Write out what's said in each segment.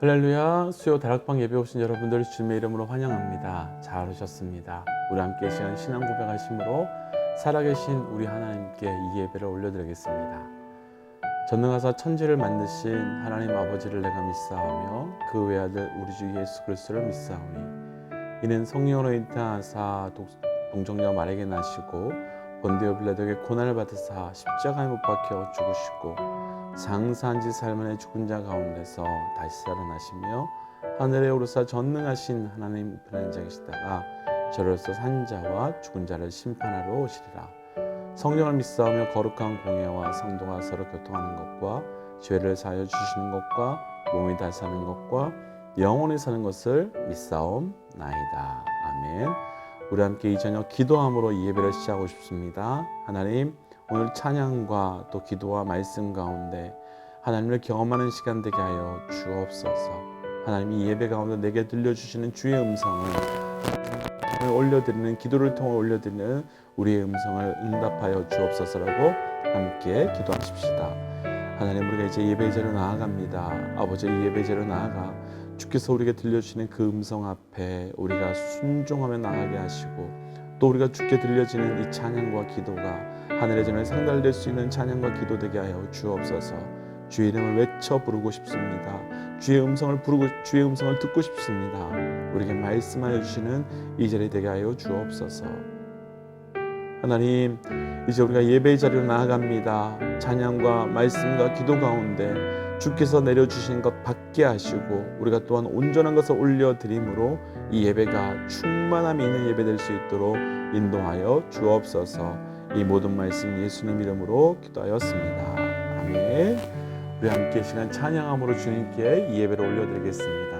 할렐루야. 수요 다락방 예배 오신 여러분들 주님의 이름으로 환영합니다. 잘 오셨습니다. 우리 함께 시간 신앙 고백하심으로 살아계신 우리 하나님께 이 예배를 올려드리겠습니다. 전능하사 천지를 만드신 하나님 아버지를 내가 믿사오며 그 외아들 우리 주 예수 그리스도를 믿사오니 이는 성령으로 잉태하사 동정녀 마리아에게 나시고 본디오 빌라도에게 고난을 받으사 십자가에 못 박혀 죽으시고 장사한 지 사흘 만에 죽은 자 가운데서 다시 살아나시며 하늘에 오르사 전능하신 하나님 우편에 앉아 계시다가 저로서 산 자와 죽은 자를 심판하러 오시리라. 성령을 믿사오며 거룩한 공예와 성도가 서로 교통하는 것과 죄를 사하여 주시는 것과 몸이 다시 사는 것과 영원히 사는 것을 믿사옵나이다. 아멘. 우리 함께 이 저녁 기도함으로 이 예배를 시작하고 싶습니다. 하나님, 오늘 찬양과 또 기도와 말씀 가운데 하나님을 경험하는 시간 되게 하여 주옵소서. 하나님, 이 예배 가운데 내게 들려주시는 주의 음성을 올려드리는, 기도를 통해 올려드리는 우리의 음성을 응답하여 주옵소서라고 함께 기도하십시다. 하나님, 우리가 이제 예배 자리로 나아갑니다. 아버지, 이 예배 자리로 나아가 주께서 우리에게 들려주시는 그 음성 앞에 우리가 순종하며 나가게 하시고, 또 우리가 주께 들려지는 이 찬양과 기도가 하늘의 전에 상달될 수 있는 찬양과 기도 되게 하여 주옵소서. 주의 이름을 외쳐 부르고 싶습니다. 주의 음성을 부르고 주의 음성을 듣고 싶습니다. 우리에게 말씀하여 주시는 이 자리 되게 하여 주옵소서. 하나님, 이제 우리가 예배의 자리로 나아갑니다. 찬양과 말씀과 기도 가운데 주께서 내려주신 것 받게 하시고 우리가 또한 온전한 것을 올려드림으로 이 예배가 충만함이 있는 예배 될 수 있도록 인도하여 주옵소서. 이 모든 말씀 예수님 이름으로 기도하였습니다. 아멘. 우리 함께 시간 찬양함으로 주님께 이 예배를 올려드리겠습니다.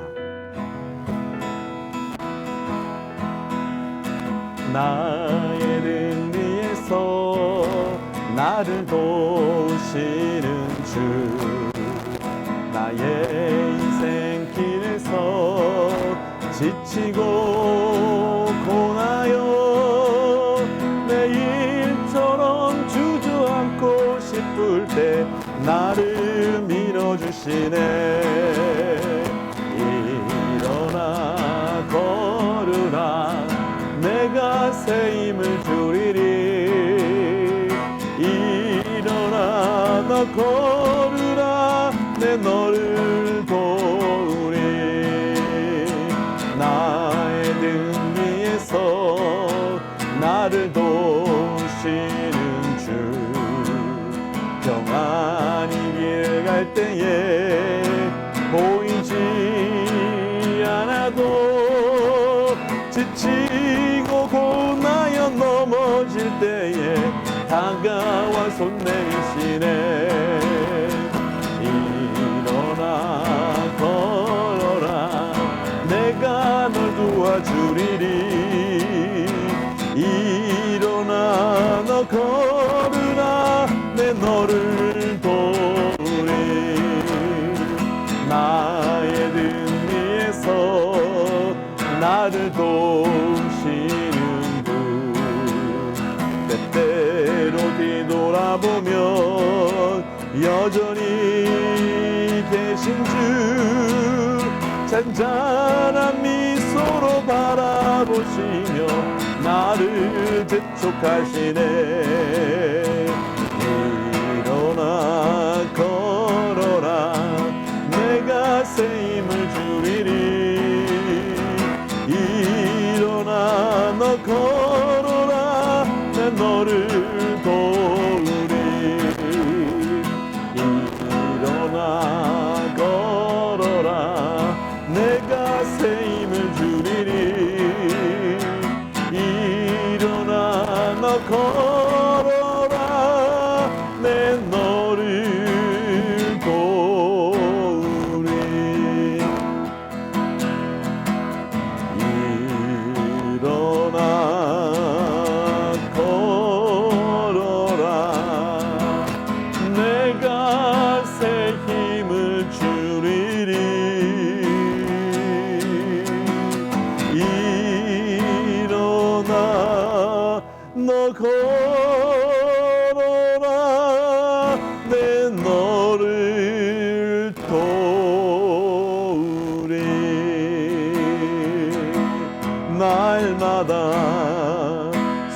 나의 등 위에서 나를 도우시는 주, 나의 인생 길에서 지치고 고나여 내일처럼 주저앉고 싶을 때 나를 밀어주시네. 일어나 걸으라, 내가 새 힘을 주리리. 일어나 너 걸으라, 내 너를 도우리. 나의 등 위에서 나를 도우시는 주, 평안히 길 갈 때에 보이지 않아도 지치고 고나여 넘어질 때에 다가와 손 내미시네. 일어나 걸어라, 내가 널 도와주리리. 일어나 너 걸으라, 내 너를 도우리. 나의 등 위에서 나를 도우시는 분, 때때로 뒤돌아보면 여전히 계신 주, 잔잔한 미소로 바라보시며 나를 재촉하시네. 일어나 걸어라, 내가 새 힘을 주리리. 일어나 너 걸어라, 내 너를 도우리. 일어나 걸어라, 내가 새 힘을 주리리. 일어나 너 걸어라, 내 너를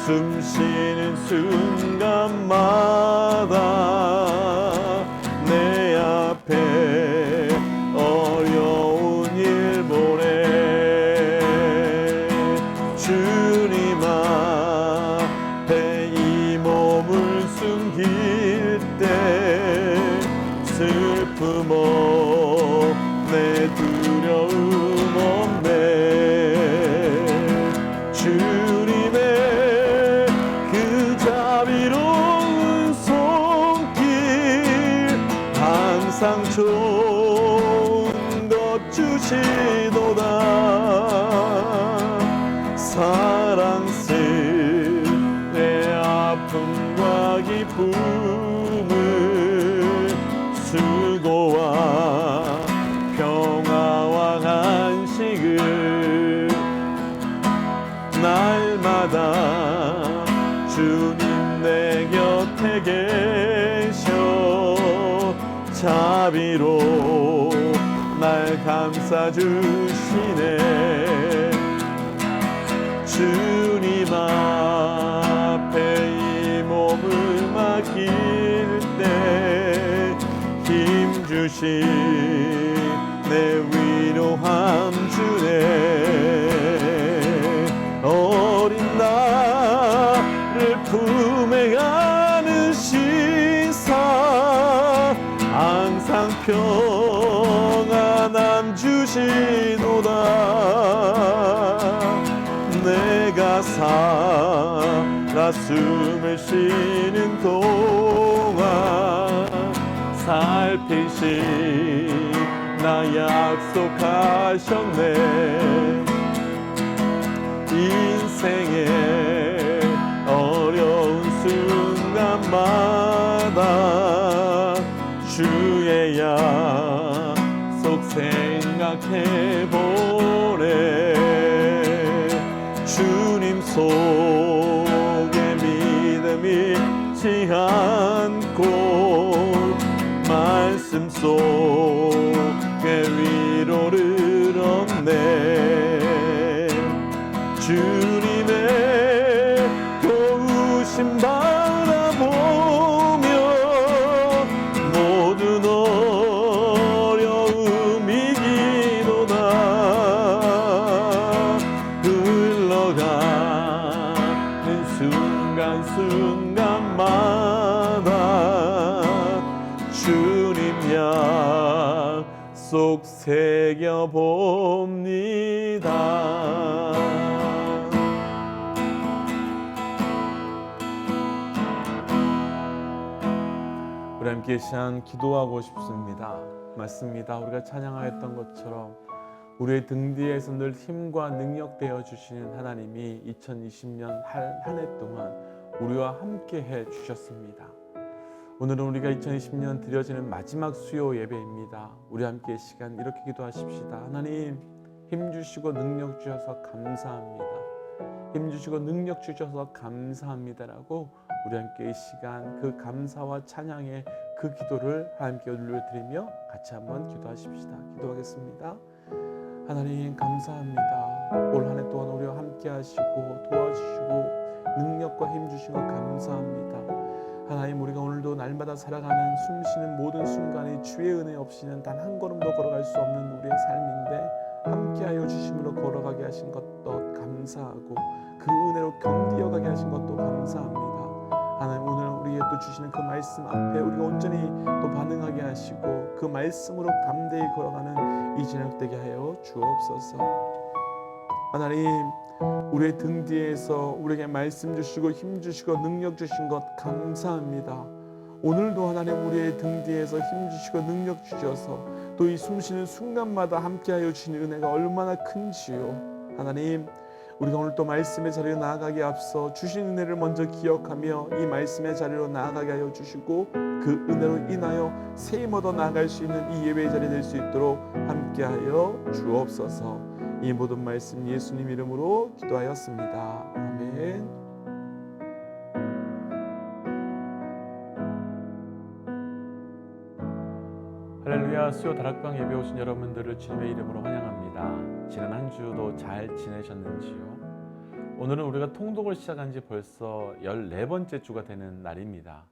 숨 쉬는 순간마다 내 앞에 어려운 일 보내 주님 앞에 이 몸을 숨길 때 슬픔 없네 두려움 없네 주님의 그 자비로운 손길 항상 좋은 것 주시도다 사랑스레 아픔과 기쁨을 수고와 평화와 안식을 날마다 주님 내 곁에 계셔 자비로 날 감싸주시네 주님 앞에 이 몸을 맡길 때 힘주신 내 위로함 주네 어린 나를 품에 안으시사 항상 평안함 주시도다 내가 살아 숨을 쉬는 동안 살피시 나 약속하셨네 인생의 어려운 순간마다 주의 약속 생각해보래 주님 속에 믿음 잃지 않고 말씀 속에 위로를 얻네 주님의 도우심 바라보며 모든 어려움 이기도다 흘러가는 순간순간마다 주님 약속 새겨봅니다 우리 함께 시간 기도하고 싶습니다. 맞습니다. 우리가 찬양하였던 것처럼 우리의 등 뒤에서 늘 힘과 능력 되어 주시는 하나님이 2020년 한 해 동안 우리와 함께 해 주셨습니다. 오늘은 우리가 2020년 드려지는 마지막 수요 예배입니다. 우리 함께 시간 이렇게 기도하십시다. 하나님 힘 주시고 능력 주셔서 감사합니다. 힘 주시고 능력 주셔서 감사합니다라고 우리 함께 이 시간 그 감사와 찬양의 그 기도를 함께 올려드리며 같이 한번 기도하십시다. 기도하겠습니다. 하나님 감사합니다. 올 한 해 동안 우리와 함께 하시고 도와주시고 능력과 힘 주시고 감사합니다. 하나님 우리가 오늘도 날마다 살아가는 숨쉬는 모든 순간이 주의 은혜 없이는 단 한 걸음도 걸어갈 수 없는 우리의 삶인데 함께하여 주심으로 걸어가게 하신 것도 감사하고 그 은혜로 견디어가게 하신 것도 감사합니다. 하나님 오늘 우리에 또 주시는 그 말씀 앞에 우리가 온전히 또 반응하게 하시고 그 말씀으로 담대히 걸어가는 이 저녁 되게 하여 주옵소서. 하나님 우리의 등 뒤에서 우리에게 말씀 주시고 힘 주시고 능력 주신 것 감사합니다. 오늘도 하나님 우리의 등 뒤에서 힘 주시고 능력 주셔서 또 이 숨쉬는 순간마다 함께하여 주시는 은혜가 얼마나 큰지요. 하나님 우리가 오늘 또 말씀의 자리로 나아가기에 앞서 주신 은혜를 먼저 기억하며 이 말씀의 자리로 나아가게 하여 주시고 그 은혜로 인하여 세임 얻어 나아갈 수 있는 이 예배의 자리 될 수 있도록 함께하여 주옵소서. 이 모든 말씀 예수님 이름으로 기도하였습니다. 아멘. 할렐루야. 수요 다락방 예배 오신 여러분들을 주님의 이름으로 환영합니다. 지난 한 주도 잘 지내셨는지요? 오늘은 우리가 통독을 시작한 지 벌써 14번째 주가 되는 날입니다.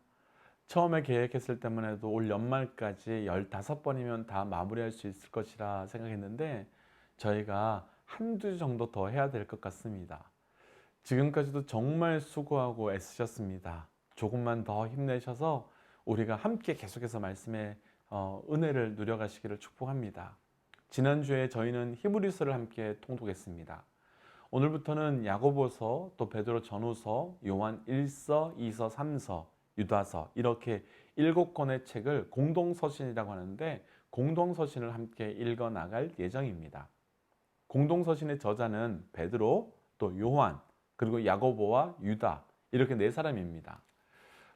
처음에 계획했을 때만 해도 올 연말까지 15번이면 다 마무리할 수 있을 것이라 생각했는데 저희가 한두 주 정도 더 해야 될 것 같습니다. 지금까지도 정말 수고하고 애쓰셨습니다. 조금만 더 힘내셔서 우리가 함께 계속해서 말씀의 은혜를 누려가시기를 축복합니다. 지난주에 저희는 히브리서를 함께 통독했습니다. 오늘부터는 야고보서, 또 베드로 전후서, 요한 1서, 2서, 3서, 유다서 이렇게 7권의 책을 공동서신이라고 하는데 공동서신을 함께 읽어 나갈 예정입니다. 공동서신의 저자는 베드로, 또 요한, 그리고 야고보와 유다 이렇게 4사람입니다.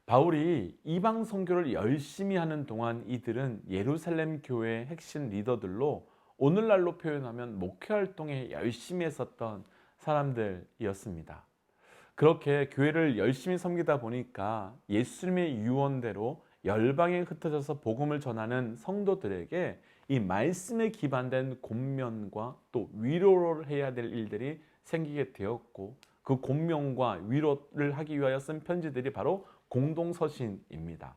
바울이 이방 선교를 열심히 하는 동안 이들은 예루살렘 교회의 핵심 리더들로 오늘날로 표현하면 목회 활동에 열심히 했었던 사람들이었습니다. 그렇게 교회를 열심히 섬기다 보니까 예수님의 유언대로 열방에 흩어져서 복음을 전하는 성도들에게 이 말씀에 기반된 권면과 또 위로를 해야 될 일들이 생기게 되었고 그 권면과 위로를 하기 위하여 쓴 편지들이 바로 공동서신입니다.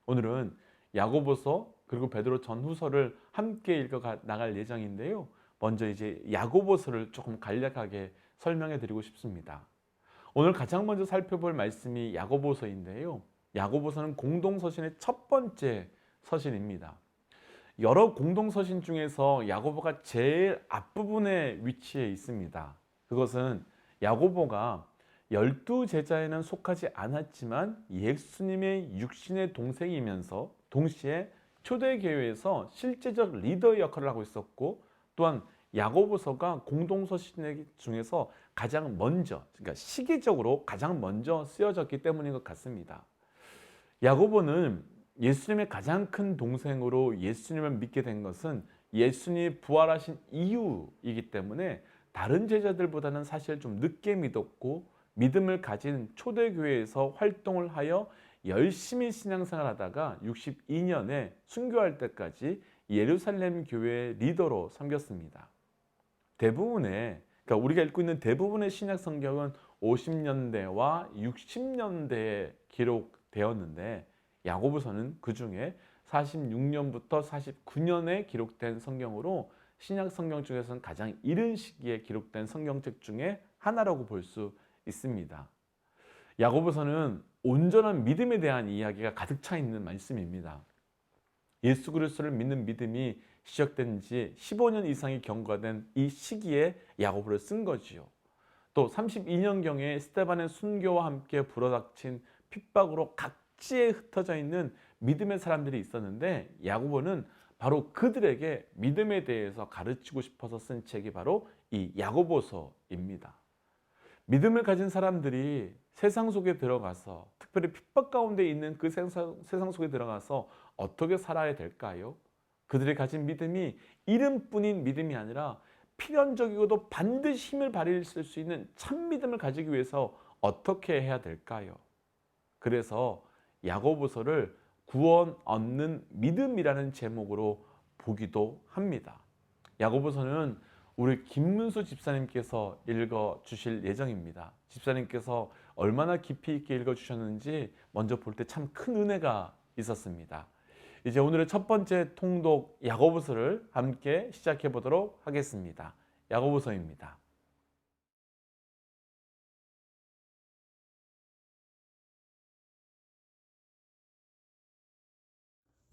오늘은 야고보서 그리고 베드로 전후서를 함께 읽어 나갈 예정인데요. 먼저 이제 야고보서를 조금 간략하게 설명해 드리고 싶습니다. 오늘 가장 먼저 살펴볼 말씀이 야고보서인데요. 야고보서는 공동서신의 첫 번째 서신입니다. 여러 공동서신 중에서 야고보가 제일 앞부분에 위치해 있습니다. 그것은 야고보가 12제자에는 속하지 않았지만 예수님의 육신의 동생이면서 동시에 초대교회에서 실제적 리더 역할을 하고 있었고 또한 야고보서가 공동서신 중에서 가장 먼저, 그러니까 시기적으로 가장 먼저 쓰여졌기 때문인 것 같습니다. 야고보는 예수님의 가장 큰 동생으로 예수님을 믿게 된 것은 예수님이 부활하신 이유이기 때문에 다른 제자들보다는 사실 좀 늦게 믿었고 믿음을 가진 초대교회에서 활동을 하여 열심히 신앙생활 하다가 62년에 순교할 때까지 예루살렘 교회의 리더로 섬겼습니다. 그러니까 우리가 읽고 있는 대부분의 신약 성경은 50년대와 60년대에 기록되었는데 야고보서는 그 중에 46년부터 49년에 기록된 성경으로 신약 성경 중에서는 가장 이른 시기에 기록된 성경책 중에 하나라고 볼 수 있습니다. 야고보서는 온전한 믿음에 대한 이야기가 가득 차 있는 말씀입니다. 예수 그리스도를 믿는 믿음이 시작된 지 15년 이상이 경과된 이 시기에 야고보를 쓴 거지요. 또 32년경에 스데반의 순교와 함께 불어닥친 핍박으로 각지에 흩어져 있는 믿음의 사람들이 있었는데 야고보는 바로 그들에게 믿음에 대해서 가르치고 싶어서 쓴 책이 바로 이 야고보서입니다. 믿음을 가진 사람들이 세상 속에 들어가서 특별히 핍박 가운데 있는 그 세상 속에 들어가서 어떻게 살아야 될까요? 그들이 가진 믿음이 이름뿐인 믿음이 아니라 필연적이고도 반드시 힘을 발휘할 수 있는 참 믿음을 가지기 위해서 어떻게 해야 될까요? 그래서 야고보서를 구원 얻는 믿음이라는 제목으로 보기도 합니다. 야고보서는 우리 김문수 집사님께서 읽어주실 예정입니다. 집사님께서 얼마나 깊이 있게 읽어주셨는지 먼저 볼 때 참 큰 은혜가 있었습니다. 이제 오늘의 첫 번째 통독 야고보서를 함께 시작해 보도록 하겠습니다. 야고보서입니다.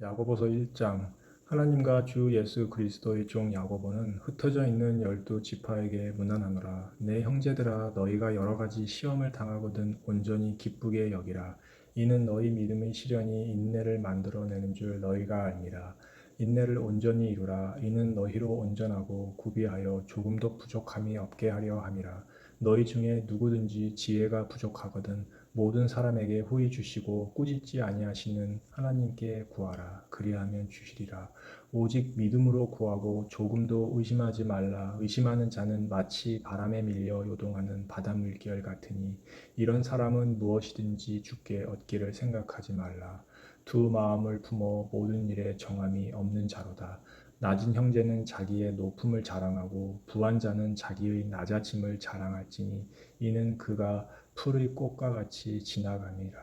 야고보서 1장. 하나님과 주 예수 그리스도의 종 야고보는 흩어져 있는 12지파에게 문안하노라. 내 형제들아, 너희가 여러 가지 시험을 당하거든 온전히 기쁘게 여기라. 이는 너희 믿음의 시련이 인내를 만들어내는 줄 너희가 알미라. 인내를 온전히 이루라. 이는 너희로 온전하고 구비하여 조금도 부족함이 없게 하려 함이라. 너희 중에 누구든지 지혜가 부족하거든 모든 사람에게 후히 주시고 꾸짖지 아니하시는 하나님께 구하라. 그리하면 주시리라. 오직 믿음으로 구하고 조금도 의심하지 말라. 의심하는 자는 마치 바람에 밀려 요동하는 바닷물결 같으니 이런 사람은 무엇이든지 주께 얻기를 생각하지 말라. 두 마음을 품어 모든 일에 정함이 없는 자로다. 낮은 형제는 자기의 높음을 자랑하고 부한 자는 자기의 낮아짐을 자랑할지니 이는 그가 풀의 꽃과 같이 지나감이라.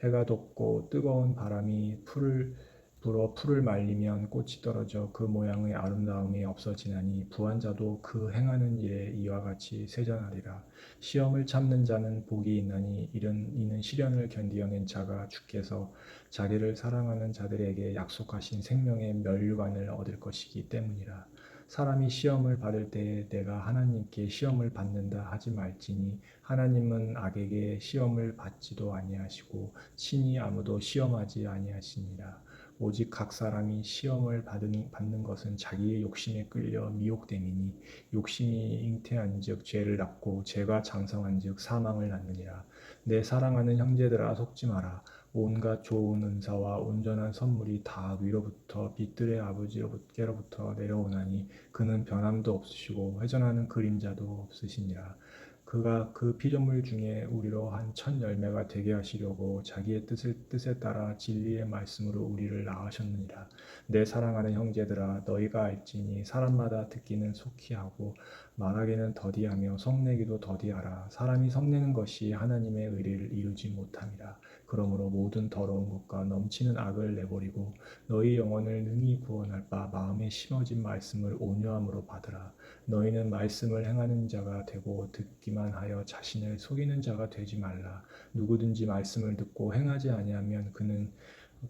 해가 돋고 뜨거운 바람이 풀을 불어 풀을 말리면 꽃이 떨어져 그 모양의 아름다움이 없어지나니 부한 자도 그 행하는 일에 이와 같이 세전하리라. 시험을 참는 자는 복이 있나니 이는 시련을 견디어낸 자가 주께서 자기를 사랑하는 자들에게 약속하신 생명의 면류관을 얻을 것이기 때문이라. 사람이 시험을 받을 때에 내가 하나님께 시험을 받는다 하지 말지니 하나님은 악에게 시험을 받지도 아니하시고 친히 아무도 시험하지 아니하시니라. 오직 각 사람이 시험을 받는 것은 자기의 욕심에 끌려 미혹됨이니 욕심이 잉태한즉 죄를 낳고 죄가 장성한즉 사망을 낳느니라. 내 사랑하는 형제들아 속지 마라. 온갖 좋은 은사와 온전한 선물이 다 위로부터 빛들의 아버지께로부터 내려오나니 그는 변함도 없으시고 회전하는 그림자도 없으시니라. 그가 그 피조물 중에 우리로 한 첫 열매가 되게 하시려고 자기의 뜻에 따라 진리의 말씀으로 우리를 낳으셨느니라. 내 사랑하는 형제들아 너희가 알지니 사람마다 듣기는 속히 하고 말하기는 더디하며 성내기도 더디하라. 사람이 성내는 것이 하나님의 의를 이루지 못함이라. 그러므로 모든 더러운 것과 넘치는 악을 내버리고 너희 영혼을 능히 구원할 바 마음에 심어진 말씀을 온유함으로 받으라. 너희는 말씀을 행하는 자가 되고 듣기만 하여 자신을 속이는 자가 되지 말라. 누구든지 말씀을 듣고 행하지 아니하면 그는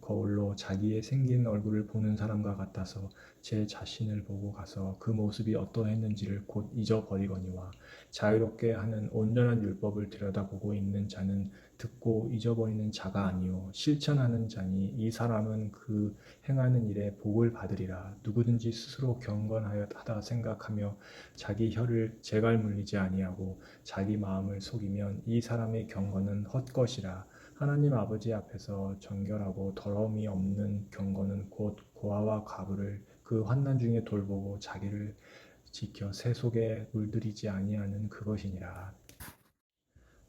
거울로 자기의 생긴 얼굴을 보는 사람과 같아서 제 자신을 보고 가서 그 모습이 어떠했는지를 곧 잊어버리거니와 자유롭게 하는 온전한 율법을 들여다보고 있는 자는 듣고 잊어버리는 자가 아니요 실천하는 자니 이 사람은 그 행하는 일에 복을 받으리라. 누구든지 스스로 경건하다 생각하며 자기 혀를 재갈 물리지 아니하고 자기 마음을 속이면 이 사람의 경건은 헛것이라. 하나님 아버지 앞에서 정결하고 더러움이 없는 경건은 곧 고아와 과부를 그 환난 중에 돌보고 자기를 지켜 새 속에 물들이지 아니하는 그것이니라.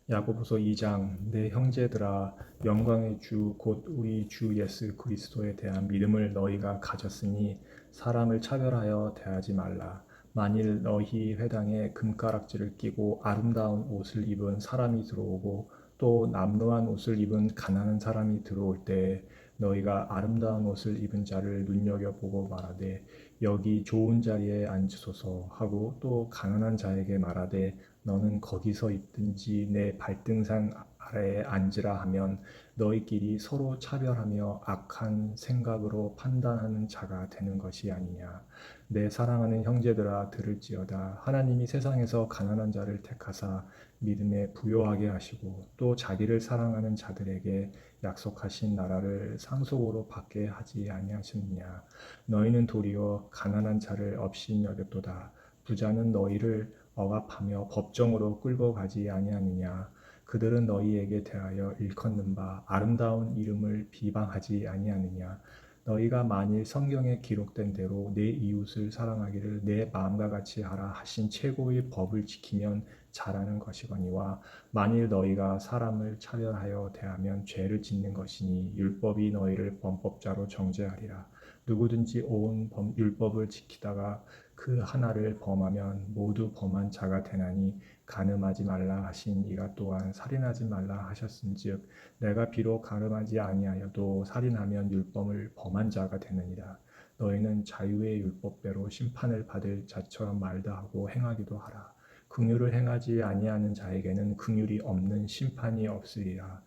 야고보서 2장 내 형제들아 영광의 주 곧 우리 주 예수 그리스도에 대한 믿음을 너희가 가졌으니 사람을 차별하여 대하지 말라. 만일 너희 회당에 금가락지를 끼고 아름다운 옷을 입은 사람이 들어오고 또 남루한 옷을 입은 가난한 사람이 들어올 때에 너희가 아름다운 옷을 입은 자를 눈여겨보고 말하되 여기 좋은 자리에 앉으소서 하고 또 가난한 자에게 말하되 너는 거기서 있든지 내 발등상 아래에 앉으라 하면 너희끼리 서로 차별하며 악한 생각으로 판단하는 자가 되는 것이 아니냐. 내 사랑하는 형제들아 들을지어다. 하나님이 세상에서 가난한 자를 택하사 믿음에 부요하게 하시고 또 자기를 사랑하는 자들에게 약속하신 나라를 상속으로 받게 하지 아니하셨느냐. 너희는 도리어 가난한 자를 업신여겼도다. 부자는 너희를 억압하며 법정으로 끌고 가지 아니하느냐. 그들은 너희에게 대하여 일컫는 바 아름다운 이름을 비방하지 아니하느냐. 너희가 만일 성경에 기록된 대로 내 이웃을 사랑하기를 내 마음과 같이 하라 하신 최고의 법을 지키면 잘하는 것이거니와 만일 너희가 사람을 차별하여 대하면 죄를 짓는 것이니 율법이 너희를 범법자로 정죄하리라. 누구든지 온 율법을 지키다가 그 하나를 범하면 모두 범한 자가 되나니 간음하지 말라 하신 이가 또한 살인하지 말라 하셨은즉 내가 비록 간음하지 아니하여도 살인하면 율법을 범한 자가 되느니라. 너희는 자유의 율법대로 심판을 받을 자처럼 말도 하고 행하기도 하라. 긍휼을 행하지 아니하는 자에게는 긍휼이 없는 심판이 없으리라.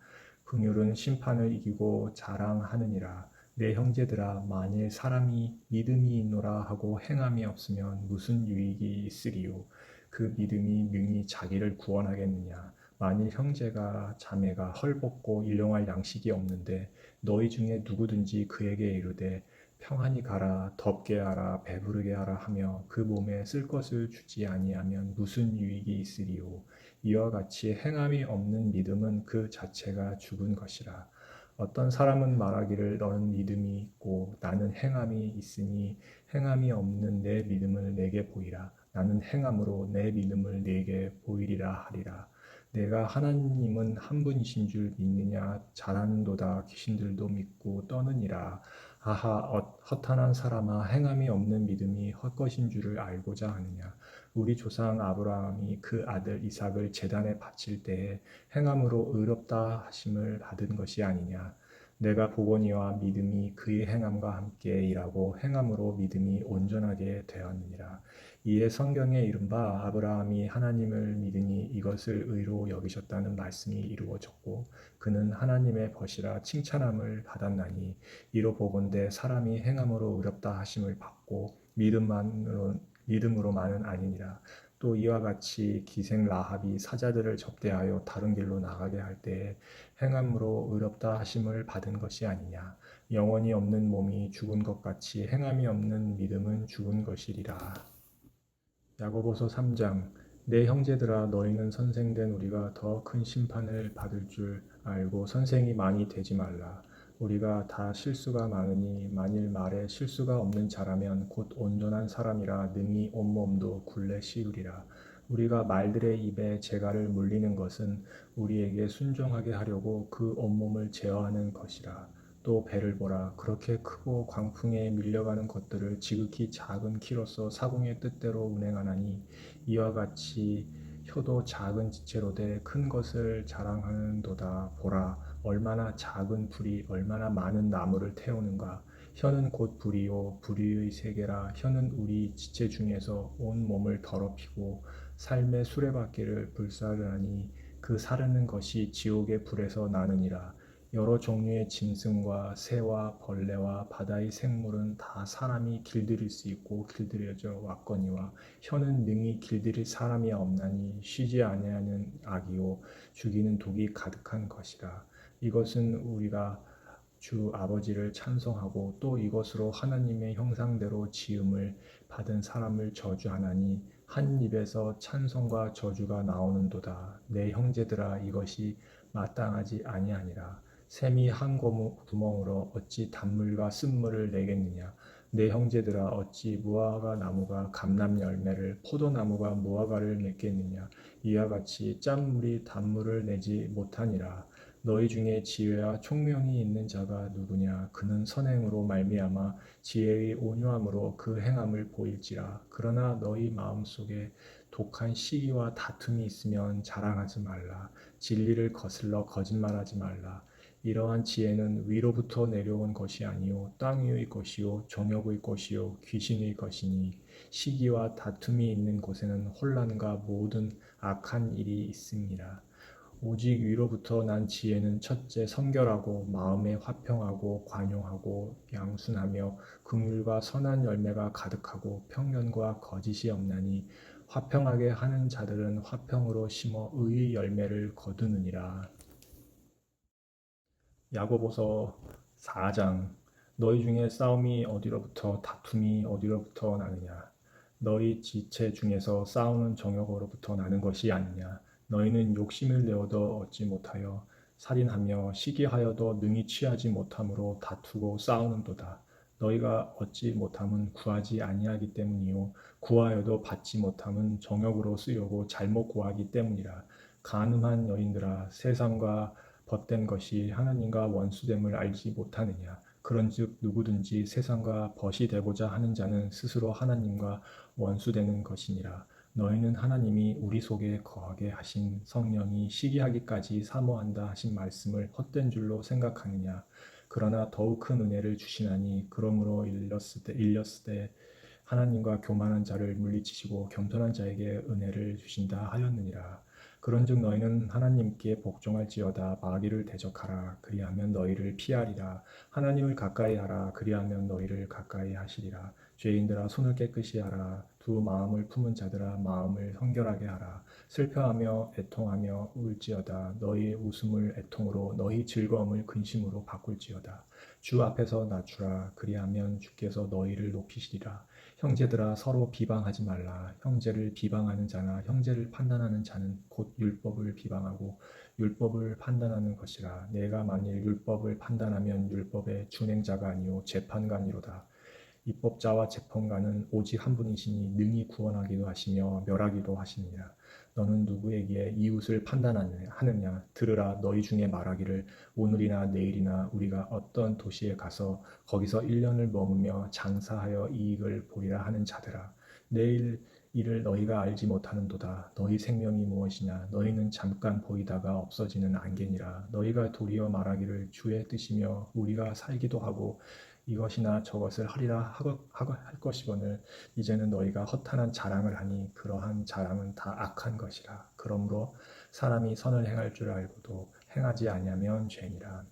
긍휼은 심판을 이기고 자랑하느니라. 내 형제들아 만일 사람이 믿음이 있노라 하고 행함이 없으면 무슨 유익이 있으리요. 그 믿음이 능히 자기를 구원하겠느냐. 만일 형제가 자매가 헐벗고 일용할 양식이 없는데 너희 중에 누구든지 그에게 이르되 평안히 가라 덥게 하라 배부르게 하라 하며 그 몸에 쓸 것을 주지 아니하면 무슨 유익이 있으리요. 이와 같이 행함이 없는 믿음은 그 자체가 죽은 것이라. 어떤 사람은 말하기를 너는 믿음이 있고 나는 행함이 있으니 행함이 없는 내 믿음을 내게 보이라. 나는 행함으로 내 믿음을 내게 보이리라 하리라. 내가 하나님은 한 분이신 줄 믿느냐. 잘하는도다 귀신들도 믿고 떠느니라. 아하, 허탄한 사람아, 행함이 없는 믿음이 헛것인 줄을 알고자 하느냐. 우리 조상 아브라함이 그 아들 이삭을 제단에 바칠 때에 행함으로 의롭다 하심을 받은 것이 아니냐. 내가 보거니와 믿음이 그의 행함과 함께 일하고 행함으로 믿음이 온전하게 되었느니라. 이에 성경에 이른바 아브라함이 하나님을 믿으니 이것을 의로 여기셨다는 말씀이 이루어졌고 그는 하나님의 벗이라 칭찬함을 받았나니 이로 보건대 사람이 행함으로 의롭다 하심을 받고 믿음으로만은 아니니라. 또 이와 같이 기생 라합이 사자들을 접대하여 다른 길로 나가게 할 때에 행함으로 의롭다 하심을 받은 것이 아니냐. 영혼이 없는 몸이 죽은 것 같이 행함이 없는 믿음은 죽은 것이리라. 야고보서 3장. 내 형제들아, 너희는 선생된 우리가 더 큰 심판을 받을 줄 알고 선생이 많이 되지 말라. 우리가 다 실수가 많으니 만일 말에 실수가 없는 자라면 곧 온전한 사람이라 능히 온몸도 굴레 씌우리라. 우리가 말들의 입에 재갈을 물리는 것은 우리에게 순종하게 하려고 그 온몸을 제어하는 것이라. 또 배를 보라. 그렇게 크고 광풍에 밀려가는 것들을 지극히 작은 키로서 사공의 뜻대로 운행하나니 이와 같이 혀도 작은 지체로 돼 큰 것을 자랑하는도다. 보라, 얼마나 작은 불이 얼마나 많은 나무를 태우는가. 혀는 곧 불이요 불의 세계라. 혀는 우리 지체 중에서 온 몸을 더럽히고 삶의 수레바퀴를 불사르나니 그 사르는 것이 지옥의 불에서 나느니라. 여러 종류의 짐승과 새와 벌레와 바다의 생물은 다 사람이 길들일 수 있고 길들여져 왔거니와 혀는 능히 길들일 사람이 없나니 쉬지 아니하는 악이요 죽이는 독이 가득한 것이라. 이것은 우리가 주 아버지를 찬송하고 또 이것으로 하나님의 형상대로 지음을 받은 사람을 저주하나니 한 입에서 찬송과 저주가 나오는도다. 내 형제들아, 이것이 마땅하지 아니하니라. 샘이 한 구멍으로 어찌 단물과 쓴물을 내겠느냐. 내 형제들아, 어찌 무화과 나무가 감람 열매를 포도나무가 무화과를 맺겠느냐. 이와 같이 짠물이 단물을 내지 못하니라. 너희 중에 지혜와 총명이 있는 자가 누구냐. 그는 선행으로 말미암아 지혜의 온유함으로 그 행함을 보일지라. 그러나 너희 마음속에 독한 시기와 다툼이 있으면 자랑하지 말라. 진리를 거슬러 거짓말하지 말라. 이러한 지혜는 위로부터 내려온 것이 아니요 땅 위의 것이요 정욕의 것이요 귀신의 것이니 시기와 다툼이 있는 곳에는 혼란과 모든 악한 일이 있습니다. 오직 위로부터 난 지혜는 첫째 성결하고 마음에 화평하고 관용하고 양순하며 긍휼과 선한 열매가 가득하고 편견과 거짓이 없나니 화평하게 하는 자들은 화평으로 심어 의의 열매를 거두느니라. 야고보서 4장. 너희 중에 싸움이 어디로부터 다툼이 어디로부터 나느냐. 너희 지체 중에서 싸우는 정욕으로부터 나는 것이 아니냐. 너희는 욕심을 내어도 얻지 못하여 살인하며 시기하여도 능히 취하지 못함으로 다투고 싸우는도다. 너희가 얻지 못함은 구하지 아니하기 때문이요 구하여도 받지 못함은 정욕으로 쓰려고 잘못 구하기 때문이라. 간음한 여인들아, 세상과 벗된 것이 하나님과 원수됨을 알지 못하느냐. 그런즉 누구든지 세상과 벗이 되고자 하는 자는 스스로 하나님과 원수되는 것이니라. 너희는 하나님이 우리 속에 거하게 하신 성령이 시기하기까지 사모한다 하신 말씀을 헛된 줄로 생각하느냐. 그러나 더욱 큰 은혜를 주시나니 그러므로 일렀으되 하나님과 교만한 자를 물리치시고 겸손한 자에게 은혜를 주신다 하였느니라. 그런즉 너희는 하나님께 복종할지어다. 마귀를 대적하라. 그리하면 너희를 피하리라. 하나님을 가까이 하라. 그리하면 너희를 가까이 하시리라. 죄인들아, 손을 깨끗이 하라. 두 마음을 품은 자들아, 마음을 성결하게 하라. 슬퍼하며 애통하며 울지어다. 너희 웃음을 애통으로 너희 즐거움을 근심으로 바꿀지어다. 주 앞에서 낮추라. 그리하면 주께서 너희를 높이시리라. 형제들아, 서로 비방하지 말라. 형제를 비방하는 자나 형제를 판단하는 자는 곧 율법을 비방하고 율법을 판단하는 것이라. 내가 만일 율법을 판단하면 율법의 준행자가 아니요 재판관이로다. 입법자와 재판관은 오직 한 분이시니 능히 구원하기도 하시며 멸하기도 하시느니라. 너는 누구에게 이웃을 판단하느냐? 들으라. 너희 중에 말하기를 오늘이나 내일이나 우리가 어떤 도시에 가서 거기서 1년을 머무며 장사하여 이익을 보리라 하는 자들아. 내일 이를 너희가 알지 못하는도다. 너희 생명이 무엇이냐? 너희는 잠깐 보이다가 없어지는 안개니라. 너희가 도리어 말하기를 주의 뜻이며 우리가 살기도 하고 이것이나 저것을 하리라 할 것이거늘 이제는 너희가 허탄한 자랑을 하니 그러한 자랑은 다 악한 것이라. 그러므로 사람이 선을 행할 줄 알고도 행하지 아니하면 죄니라.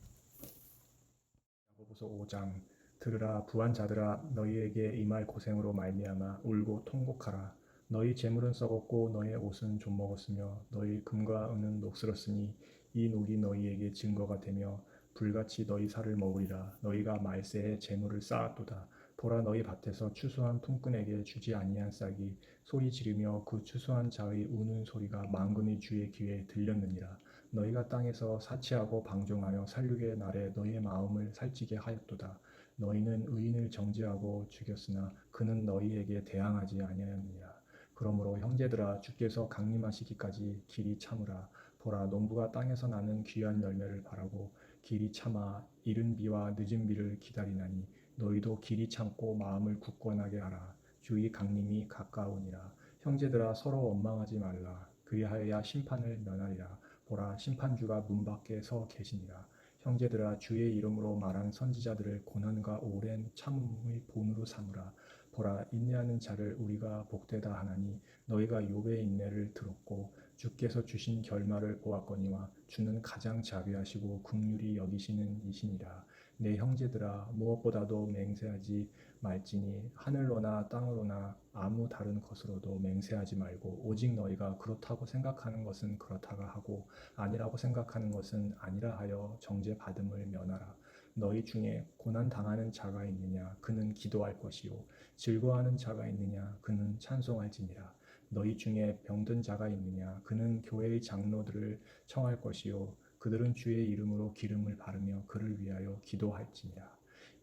야고보서 5장. 들으라. 부한 자들아, 너희에게 임할 고생으로 말미암아 울고 통곡하라. 너희 재물은 썩었고 너희의 옷은 좀먹었으며 너희 금과 은은 녹슬었으니 이 녹이 너희에게 증거가 되며 불같이 너희 살을 먹으리라. 너희가 말세에 재물을 쌓았도다. 보라. 너희 밭에서 추수한 품꾼에게 주지 아니한 싹이 소리 지르며 그 추수한 자의 우는 소리가 만군의 주의 귀에 들렸느니라. 너희가 땅에서 사치하고 방종하여 살육의 날에 너희의 마음을 살찌게 하였도다. 너희는 의인을 정죄하고 죽였으나 그는 너희에게 대항하지 아니하였느니라. 그러므로 형제들아, 주께서 강림하시기까지 길이 참으라. 보라. 농부가 땅에서 나는 귀한 열매를 바라고 길이 참아 이른 비와 늦은 비를 기다리나니 너희도 길이 참고 마음을 굳건하게 하라. 주의 강림이 가까우니라. 형제들아, 서로 원망하지 말라. 그리하여야 심판을 면하리라. 보라. 심판주가 문 밖에 서 계시니라. 형제들아, 주의 이름으로 말한 선지자들을 고난과 오랜 참음의 본으로 삼으라. 보라. 인내하는 자를 우리가 복되다 하나니 너희가 욥의 인내를 들었고 주께서 주신 결말을 보았거니와 주는 가장 자비하시고 긍휼히 여기시는 이시니라. 내 형제들아, 무엇보다도 맹세하지 말지니 하늘로나 땅으로나 아무 다른 것으로도 맹세하지 말고 오직 너희가 그렇다고 생각하는 것은 그렇다가 하고 아니라고 생각하는 것은 아니라 하여 정죄받음을 면하라. 너희 중에 고난 당하는 자가 있느냐? 그는 기도할 것이요. 즐거워하는 자가 있느냐? 그는 찬송할지니라. 너희 중에 병든 자가 있느냐? 그는 교회의 장로들을 청할 것이요. 그들은 주의 이름으로 기름을 바르며 그를 위하여 기도할지니라.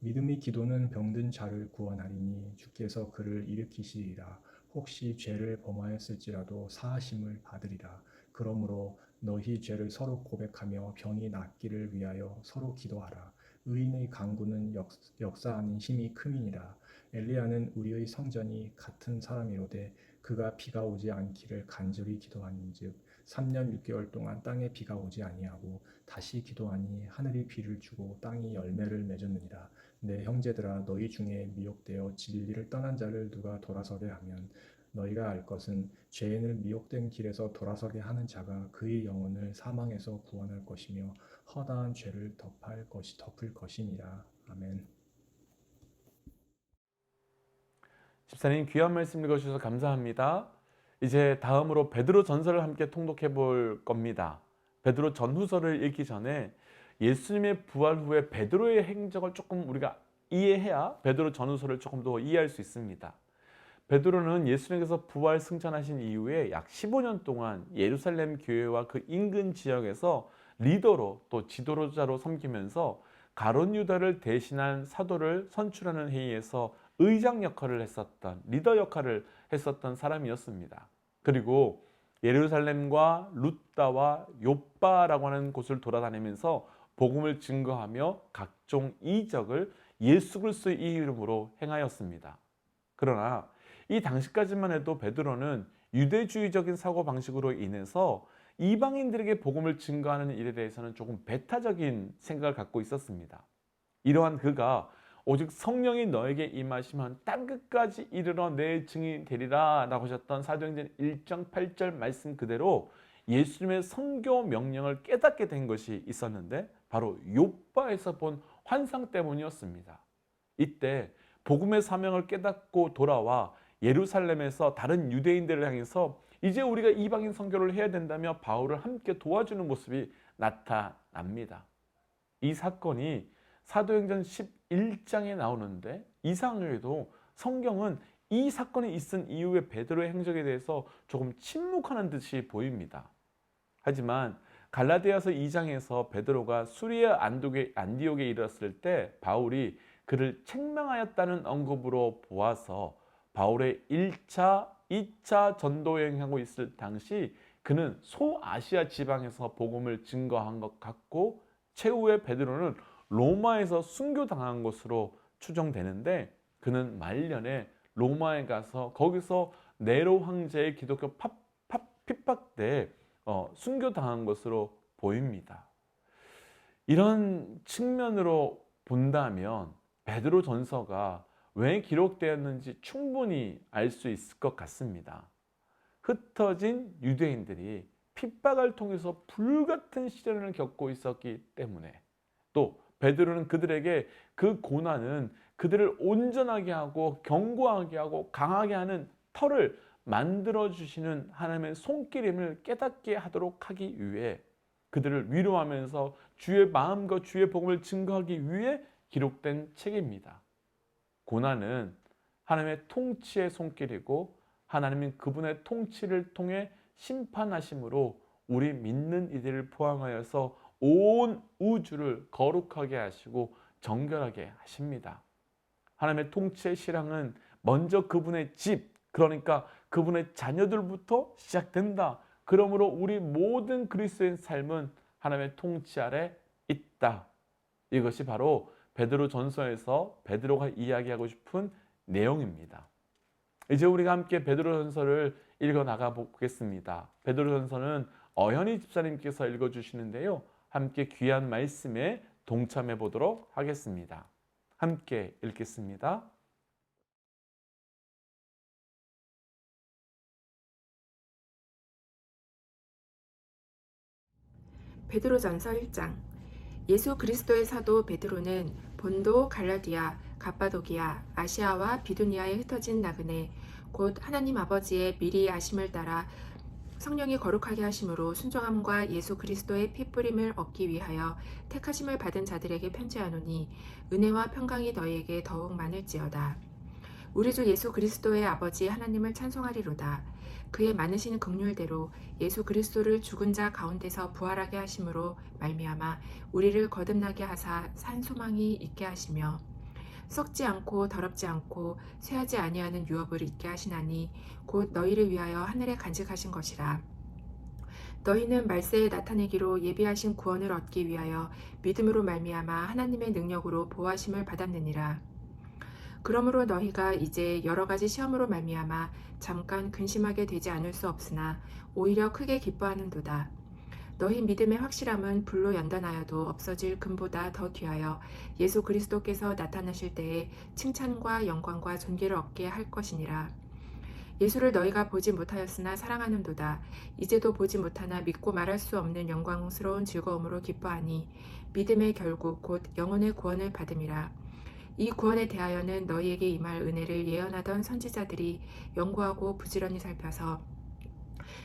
믿음의 기도는 병든 자를 구원하리니 주께서 그를 일으키시리라. 혹시 죄를 범하였을지라도 사하심을 받으리라. 그러므로 너희 죄를 서로 고백하며 병이 낫기를 위하여 서로 기도하라. 의인의 간구는 역사하는 힘이 큼이니라. 엘리야는 우리의 성전이 같은 사람이로되 그가 비가 오지 않기를 간절히 기도하는즉 3년 6개월 동안 땅에 비가 오지 아니하고 다시 기도하니 하늘이 비를 주고 땅이 열매를 맺었느니라. 내 형제들아, 너희 중에 미혹되어 진리를 떠난 자를 누가 돌아서게 하면 너희가 알 것은 죄인을 미혹된 길에서 돌아서게 하는 자가 그의 영혼을 사망에서 구원할 것이며 허다한 죄를 덮을 것이니라. 아멘. 집사님 귀한 말씀 읽어주셔서 감사합니다. 이제 다음으로 베드로 전서를 함께 통독해 볼 겁니다. 베드로 전후서를 읽기 전에 예수님의 부활 후에 베드로의 행적을 조금 우리가 이해해야 베드로 전후서를 조금 더 이해할 수 있습니다. 베드로는 예수님께서 부활 승천하신 이후에 약 15년 동안 예루살렘 교회와 그 인근 지역에서 리더로 또 지도자로 섬기면서 가룟 유다를 대신한 사도를 선출하는 회의에서 의장 역할을 했었던, 리더 역할을 했었던 사람이었습니다. 그리고 예루살렘과 룻다와 욥바라고 하는 곳을 돌아다니면서 복음을 증거하며 각종 이적을 예수 그리스도의 이름으로 행하였습니다. 그러나 이 당시까지만 해도 베드로는 유대주의적인 사고방식으로 인해서 이방인들에게 복음을 증거하는 일에 대해서는 조금 배타적인 생각을 갖고 있었습니다. 이러한 그가 오직 성령이 너에게 임하시면 땅끝까지 이르러 내 증인이 되리라 라고 하셨던 사도행전 1장 8절 말씀 그대로 예수님의 선교 명령을 깨닫게 된 것이 있었는데 바로 욥바에서 본 환상 때문이었습니다. 이때 복음의 사명을 깨닫고 돌아와 예루살렘에서 다른 유대인들을 향해서 이제 우리가 이방인 선교를 해야 된다며 바울을 함께 도와주는 모습이 나타납니다. 이 사건이 사도행전 11장에 나오는데 이상하게도 성경은 이 사건이 있은 이후에 베드로의 행적에 대해서 조금 침묵하는 듯이 보입니다. 하지만 갈라디아서 2장에서 베드로가 수리아 안디옥에 이르렀을 때 바울이 그를 책망하였다는 언급으로 보아서 바울의 1차, 2차 전도 여행하고 있을 당시 그는 소아시아 지방에서 복음을 증거한 것 같고 최후의 베드로는 로마에서 순교당한 것으로 추정되는데 그는 말년에 로마에 가서 거기서 네로 황제의 기독교 핍박 때 순교당한 것으로 보입니다. 이런 측면으로 본다면 베드로 전서가 왜 기록되었는지 충분히 알 수 있을 것 같습니다. 흩어진 유대인들이 핍박을 통해서 불같은 시련을 겪고 있었기 때문에 또 베드로는 그들에게 그 고난은 그들을 온전하게 하고 견고하게 하고 강하게 하는 터를 만들어주시는 하나님의 손길임을 깨닫게 하도록 하기 위해 그들을 위로하면서 주의 마음과 주의 복음을 증거하기 위해 기록된 책입니다. 고난은 하나님의 통치의 손길이고 하나님은 그분의 통치를 통해 심판하심으로 우리 믿는 이들을 포함하여서 온 우주를 거룩하게 하시고 정결하게 하십니다. 하나님의 통치의 실황은 먼저 그분의 집, 그러니까 그분의 자녀들부터 시작된다. 그러므로 우리 모든 그리스도인 삶은 하나님의 통치 아래 있다. 이것이 바로 베드로 전서에서 베드로가 이야기하고 싶은 내용입니다. 이제 우리가 함께 베드로 전서를 읽어 나가 보겠습니다. 베드로 전서는 어현희 집사님께서 읽어 주시는데요. 함께 귀한 말씀에 동참해 보도록 하겠습니다. 함께 읽겠습니다. 베드로전서 1장. 예수 그리스도의 사도 베드로는 본도, 갈라디아, 갑바도기아, 아시아와 비두니아에 흩어진 나그네 곧 하나님 아버지의 미리 아심을 따라 성령이 거룩하게 하심으로 순종함과 예수 그리스도의 피뿌림을 얻기 위하여 택하심을 받은 자들에게 편지하노니 은혜와 평강이 너희에게 더욱 많을지어다. 우리 주 예수 그리스도의 아버지 하나님을 찬송하리로다. 그의 많으신 긍휼대로 예수 그리스도를 죽은 자 가운데서 부활하게 하심으로 말미암아 우리를 거듭나게 하사 산 소망이 있게 하시며 썩지 않고 더럽지 않고 쇠하지 아니하는 유업을 있게 하시나니 곧 너희를 위하여 하늘에 간직하신 것이라. 너희는 말세에 나타내기로 예비하신 구원을 얻기 위하여 믿음으로 말미암아 하나님의 능력으로 보호하심을 받았느니라. 그러므로 너희가 이제 여러 가지 시험으로 말미암아 잠깐 근심하게 되지 않을 수 없으나 오히려 크게 기뻐하는도다. 너희 믿음의 확실함은 불로 연단하여도 없어질 금보다 더 귀하여 예수 그리스도께서 나타나실 때에 칭찬과 영광과 존귀를 얻게 할 것이니라. 예수를 너희가 보지 못하였으나 사랑하는도다. 이제도 보지 못하나 믿고 말할 수 없는 영광스러운 즐거움으로 기뻐하니 믿음의 결국 곧 영혼의 구원을 받음이라. 이 구원에 대하여는 너희에게 임할 은혜를 예언하던 선지자들이 연구하고 부지런히 살펴서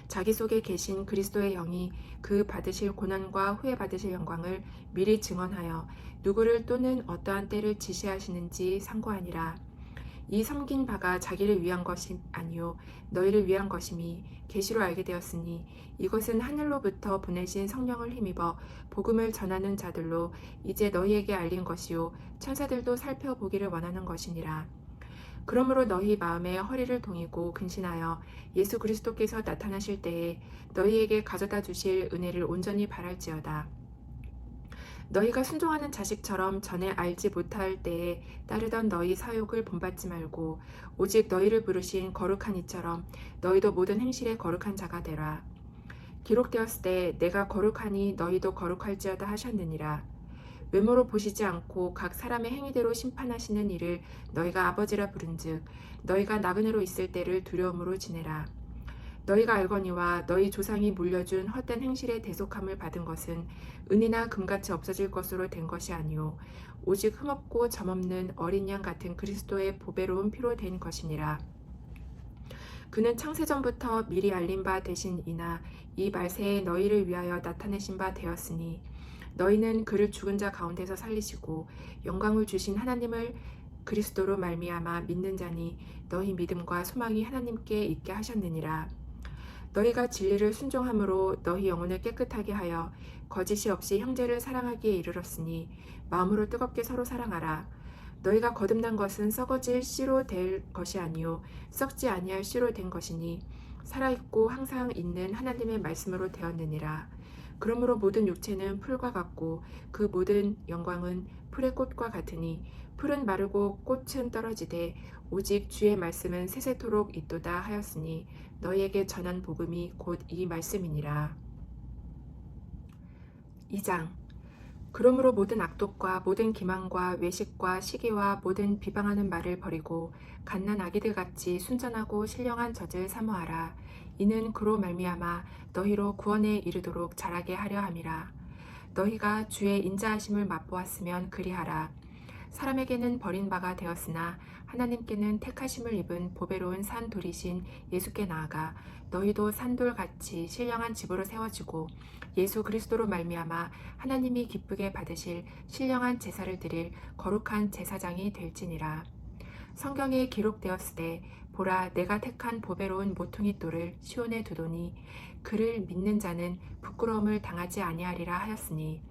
자기 속에 계신 그리스도의 영이 그 받으실 고난과 후에 받으실 영광을 미리 증언하여 누구를 또는 어떠한 때를 지시하시는지 상고하니라. 이 섬긴 바가 자기를 위한 것이 아니요 너희를 위한 것임이 계시로 알게 되었으니 이것은 하늘로부터 보내신 성령을 힘입어 복음을 전하는 자들로 이제 너희에게 알린 것이요 천사들도 살펴보기를 원하는 것이니라. 그러므로 너희 마음에 허리를 동이고 근신하여 예수 그리스도께서 나타나실 때에 너희에게 가져다 주실 은혜를 온전히 바랄지어다. 너희가 순종하는 자식처럼 전에 알지 못할 때에 따르던 너희 사욕을 본받지 말고 오직 너희를 부르신 거룩한 이처럼 너희도 모든 행실에 거룩한 자가 되라. 기록되었을 때 내가 거룩하니 너희도 거룩할지어다 하셨느니라. 외모로 보시지 않고 각 사람의 행위대로 심판하시는 이를 너희가 아버지라 부른즉 너희가 나그네로 있을 때를 두려움으로 지내라. 너희가 알거니와 너희 조상이 물려준 헛된 행실의 대속함을 받은 것은 은이나 금같이 없어질 것으로 된 것이 아니오 오직 흠없고 점없는 어린 양 같은 그리스도의 보배로운 피로 된 것이니라. 그는 창세전부터 미리 알린 바 되신 이나 이 말세에 너희를 위하여 나타내신 바 되었으니 너희는 그를 죽은 자 가운데서 살리시고 영광을 주신 하나님을 그리스도로 말미암아 믿는 자니 너희 믿음과 소망이 하나님께 있게 하셨느니라. 너희가 진리를 순종함으로 너희 영혼을 깨끗하게 하여 거짓이 없이 형제를 사랑하기에 이르렀으니 마음으로 뜨겁게 서로 사랑하라. 너희가 거듭난 것은 썩어질 씨로 될 것이 아니요 썩지 아니할 씨로 된 것이니 살아있고 항상 있는 하나님의 말씀으로 되었느니라. 그러므로 모든 육체는 풀과 같고 그 모든 영광은 풀의 꽃과 같으니 풀은 마르고 꽃은 떨어지되 오직 주의 말씀은 세세토록 있도다 하였으니 너희에게 전한 복음이 곧 이 말씀이니라. 2장. 그러므로 모든 악독과 모든 기망과 외식과 시기와 모든 비방하는 말을 버리고 갓난 아기들 같이 순전하고 신령한 젖을 사모하라. 이는 그로 말미암아 너희로 구원에 이르도록 자라게 하려 함이라. 너희가 주의 인자하심을 맛보았으면 그리하라. 사람에게는 버린 바가 되었으나 하나님께는 택하심을 입은 보배로운 산 돌이신 예수께 나아가 너희도 산돌같이 신령한 집으로 세워지고 예수 그리스도로 말미암아 하나님이 기쁘게 받으실 신령한 제사를 드릴 거룩한 제사장이 될지니라. 성경에 기록되었으되 보라 내가 택한 보배로운 모퉁이 돌을 시온에 두도니 그를 믿는 자는 부끄러움을 당하지 아니하리라 하였으니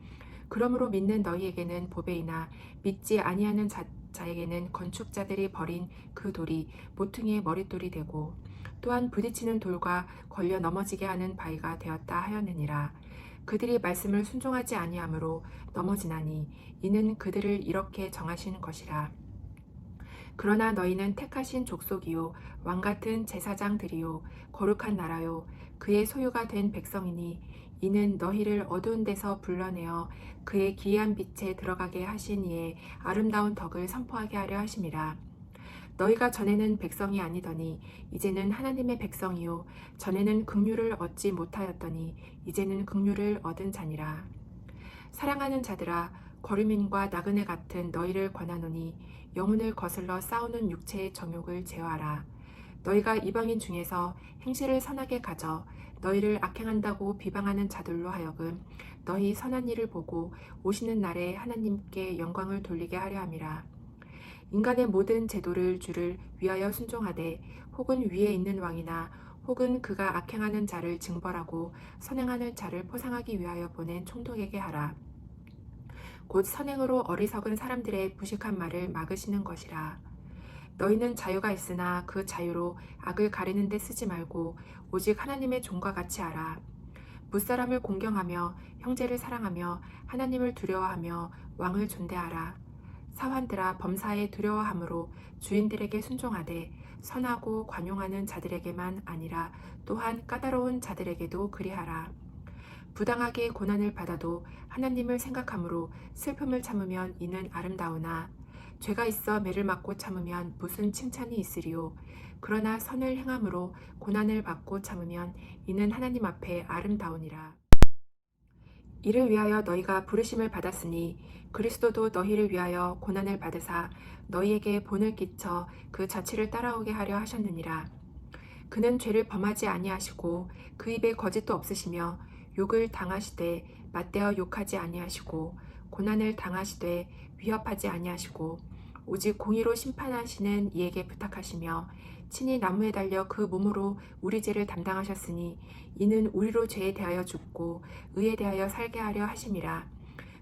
그러므로 믿는 너희에게는 보배이나 믿지 아니하는 자에게는 건축자들이 버린 그 돌이 모퉁이의 머릿돌이 되고 또한 부딪히는 돌과 걸려 넘어지게 하는 바위가 되었다 하였느니라. 그들이 말씀을 순종하지 아니하므로 넘어지나니 이는 그들을 이렇게 정하신 것이라. 그러나 너희는 택하신 족속이요 왕같은 제사장들이요 거룩한 나라요 그의 소유가 된 백성이니 이는 너희를 어두운 데서 불러내어 그의 기이한 빛에 들어가게 하신 이의 아름다운 덕을 선포하게 하려 하심이라. 너희가 전에는 백성이 아니더니 이제는 하나님의 백성이요 전에는 긍휼을 얻지 못하였더니 이제는 긍휼을 얻은 자니라. 사랑하는 자들아 거류민과 나그네 같은 너희를 권하노니 영혼을 거슬러 싸우는 육체의 정욕을 제어하라. 너희가 이방인 중에서 행실을 선하게 가져 너희를 악행한다고 비방하는 자들로 하여금 너희 선한 일을 보고 오시는 날에 하나님께 영광을 돌리게 하려 함이라. 인간의 모든 제도를 주를 위하여 순종하되 혹은 위에 있는 왕이나 혹은 그가 악행하는 자를 징벌하고 선행하는 자를 포상하기 위하여 보낸 총독에게 하라. 곧 선행으로 어리석은 사람들의 부식한 말을 막으시는 것이라. 너희는 자유가 있으나 그 자유로 악을 가리는 데 쓰지 말고 오직 하나님의 종과 같이 하라. 무사람을 공경하며 형제를 사랑하며 하나님을 두려워하며 왕을 존대하라. 사환들아 범사에 두려워함으로 주인들에게 순종하되 선하고 관용하는 자들에게만 아니라 또한 까다로운 자들에게도 그리하라. 부당하게 고난을 받아도 하나님을 생각함으로 슬픔을 참으면 이는 아름다우나 죄가 있어 매를 맞고 참으면 무슨 칭찬이 있으리요. 그러나 선을 행함으로 고난을 받고 참으면 이는 하나님 앞에 아름다우니라. 이를 위하여 너희가 부르심을 받았으니 그리스도도 너희를 위하여 고난을 받으사 너희에게 본을 끼쳐 그 자취를 따라오게 하려 하셨느니라. 그는 죄를 범하지 아니하시고 그 입에 거짓도 없으시며 욕을 당하시되 맞대어 욕하지 아니하시고 고난을 당하시되 위협하지 아니하시고 오직 공의로 심판하시는 이에게 부탁하시며 친히 나무에 달려 그 몸으로 우리 죄를 담당하셨으니 이는 우리로 죄에 대하여 죽고 의에 대하여 살게 하려 하심이라.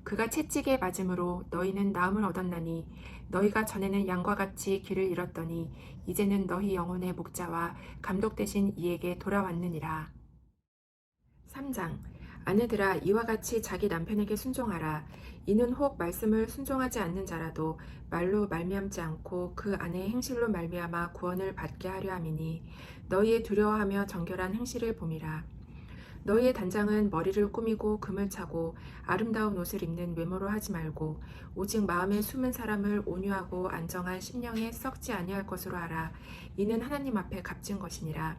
그가 채찍에 맞음으로 너희는 나음을 얻었나니 너희가 전에는 양과 같이 길을 잃었더니 이제는 너희 영혼의 목자와 감독 되신 이에게 돌아왔느니라. 3장. 아내들아 이와 같이 자기 남편에게 순종하라. 이는 혹 말씀을 순종하지 않는 자라도 말로 말미암지 않고 그 아내의 행실로 말미암아 구원을 받게 하려 함이니 너희의 두려워하며 정결한 행실을 봄이라. 너희의 단장은 머리를 꾸미고 금을 차고 아름다운 옷을 입는 외모로 하지 말고 오직 마음에 숨은 사람을 온유하고 안정한 심령에 썩지 아니할 것으로 하라. 이는 하나님 앞에 값진 것이니라.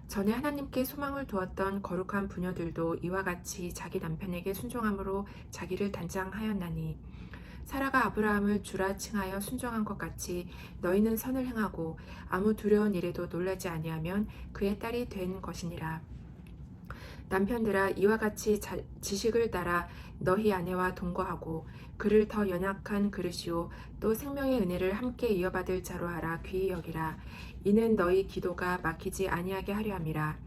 전에 하나님께 소망을 두었던 거룩한 부녀들도 이와 같이 자기 남편에게 순종함으로 자기를 단장하였나니 사라가 아브라함을 주라 칭하여 순종한 것 같이 너희는 선을 행하고 아무 두려운 일에도 놀라지 아니하면 그의 딸이 된 것이니라. 남편들아 이와 같이 지식을 따라 너희 아내와 동거하고 그를 더 연약한 그릇이요 또 생명의 은혜를 함께 이어받을 자로 하라. 귀히 여기라. 이는 너희 기도가 막히지 아니하게 하려 함이라.